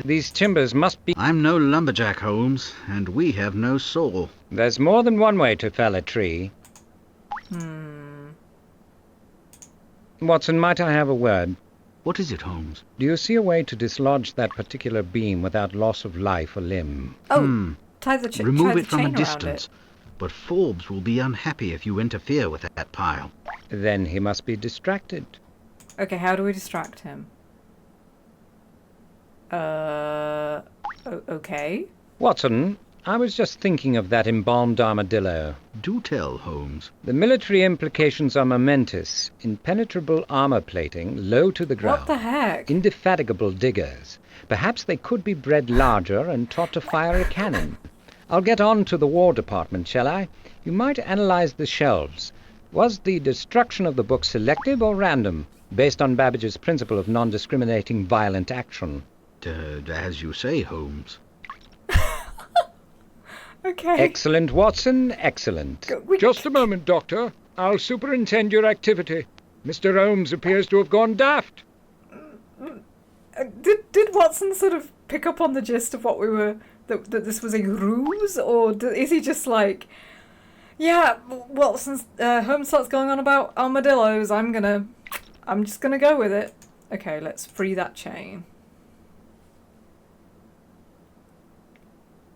S2: These timbers must be...
S3: I'm no lumberjack, Holmes, and we have no saw.
S2: There's more than one way to fell a tree. Watson, might I have a word?
S3: What is it, Holmes?
S2: Do you see a way to dislodge that particular beam without loss of life or limb?
S1: Oh, tie the
S3: Remove
S1: tie
S3: it
S1: the
S3: from a
S1: chain around
S3: distance.
S1: it.
S3: But Forbes will be unhappy if you interfere with that pile.
S2: Then he must be distracted.
S1: Okay, how do we distract him? Okay.
S2: Watson, I was just thinking of that embalmed armadillo.
S3: Do tell, Holmes.
S2: The military implications are momentous. Impenetrable armor plating, low to the ground.
S1: What the heck?
S2: Indefatigable diggers. Perhaps they could be bred larger and taught to fire a cannon. I'll get on to the War Department, shall I? You might analyze the shelves. Was the destruction of the book selective or random, based on Babbage's principle of non-discriminating violent action?
S3: As you say, Holmes.
S1: Okay.
S2: Excellent, Watson, excellent.
S6: Just a moment, Doctor. I'll superintend your activity. Mr. Holmes appears to have gone daft.
S1: Did Watson sort of pick up on the gist of what we were... That this was a ruse? Or is he just like... Yeah, Watson... Holmes starts going on about armadillos. I'm just gonna go with it. Okay, let's free that chain.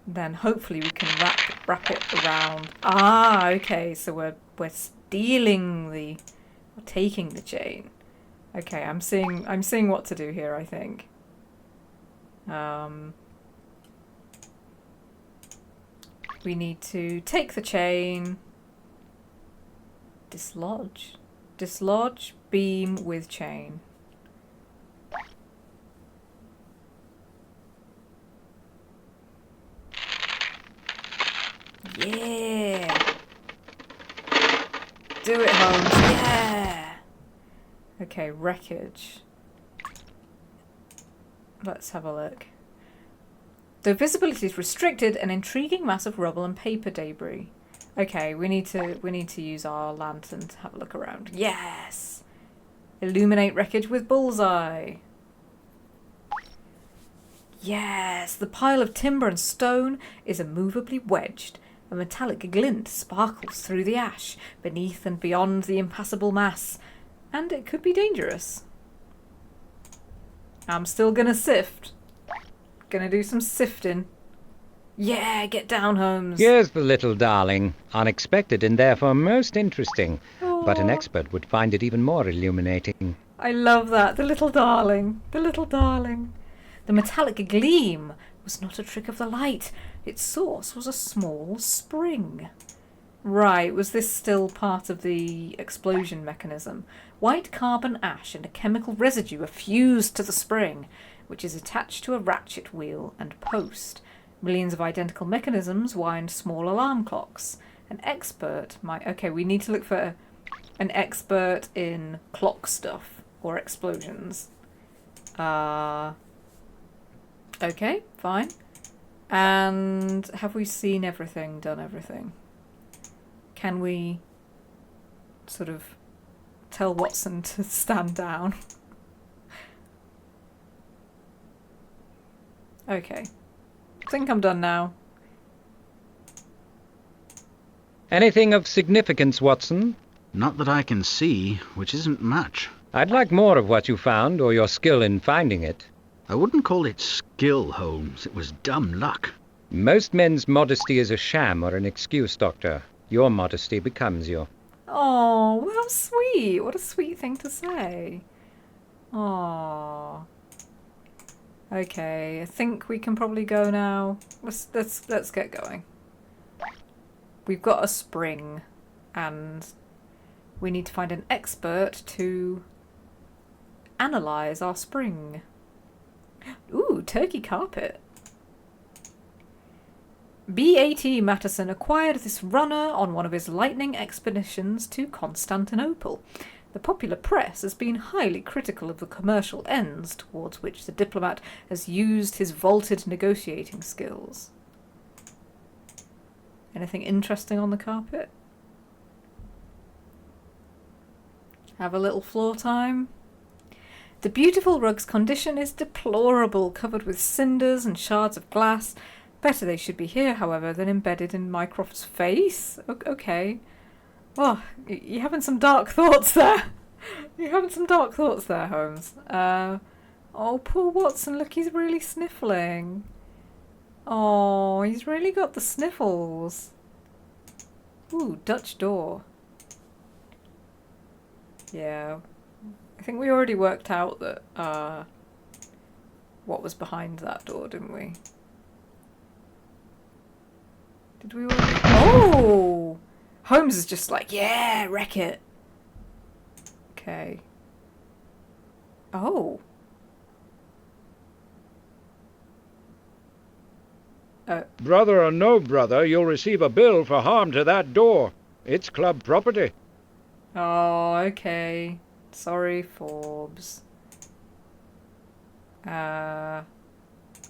S1: Then hopefully we can wrap it around. Ah, okay, so we're stealing we're taking the chain. Okay, I'm seeing what to do here, I think. We need to take the chain. Dislodge. Dislodge beam with chain. Yeah! Do it, Holmes. Yeah! Okay, wreckage. Let's have a look. Though visibility is restricted, an intriguing mass of rubble and paper debris. Okay, we need to use our lantern to have a look around. Yes! Illuminate wreckage with bullseye. Yes! The pile of timber and stone is immovably wedged. A metallic glint sparkles through the ash, beneath and beyond the impassable mass. And it could be dangerous. I'm still gonna sift. Gonna do some sifting. Yeah, get down, Holmes.
S2: Here's the little darling. Unexpected and therefore most interesting. But an
S1: Aw.
S2: expert would find it even more illuminating.
S1: I love that. The little darling. The little darling. The metallic gleam was not a trick of the light. Its source was a small spring. Right, was this still part of the explosion mechanism? White carbon ash and a chemical residue are fused to the spring, which is attached to a ratchet wheel and post. Millions of identical mechanisms wind small alarm clocks. An expert might... Okay, we need to look for an expert in clock stuff or explosions. Okay, fine. And have we seen everything, done everything? Can we sort of tell Watson to stand down? Okay. I think I'm done now.
S2: Anything of significance, Watson?
S3: Not that I can see, which isn't much.
S2: I'd like more of what you found, or your skill in finding it.
S3: I wouldn't call it skill, Holmes. It was dumb luck.
S2: Most men's modesty is a sham or an excuse, Doctor. Your modesty becomes you.
S1: Oh, how sweet. What a sweet thing to say. Oh. Okay, I think we can probably go now. Let's get going. We've got a spring and we need to find an expert to analyze our spring. Ooh, turkey carpet. B.A.T. Matteson acquired this runner on one of his lightning expeditions to Constantinople. The popular press has been highly critical of the commercial ends towards which the diplomat has used his vaulted negotiating skills. Anything interesting on the carpet? Have a little floor time? The beautiful rug's condition is deplorable, covered with cinders and shards of glass. Better they should be here, however, than embedded in Mycroft's face. Okay. Oh, you're having some dark thoughts there. You're having some dark thoughts there, Holmes. Oh, poor Watson. Look, he's really sniffling. Oh, he's really got the sniffles. Ooh, Dutch door. Yeah. I think we already worked out that, what was behind that door, didn't we? Did we already? Oh! Holmes is just like, yeah, wreck it. Okay. Oh.
S6: Brother or no brother, you'll receive a bill for harm to that door. It's club property.
S1: Oh, okay. Sorry, Forbes. Okay,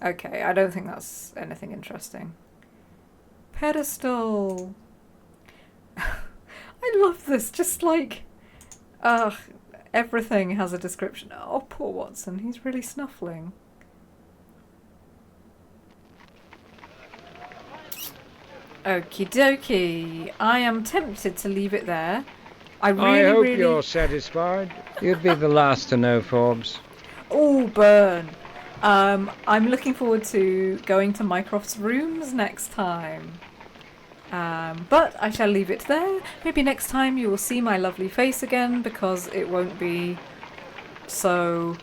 S1: I don't think that's anything interesting. Pedestal. I love this. Just like, everything has a description. Oh, poor Watson. He's really snuffling. Okie dokie. I am tempted to leave it there. I
S6: hope
S1: really...
S6: you're satisfied.
S2: You'd be the last to know, Forbes.
S1: Oh, burn. I'm looking forward to going to Mycroft's rooms next time. But I shall leave it there. Maybe next time you will see my lovely face again, because it won't be so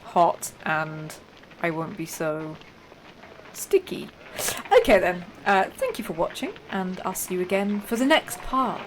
S1: hot and I won't be so sticky. Okay then, thank you for watching, and I'll see you again for the next part.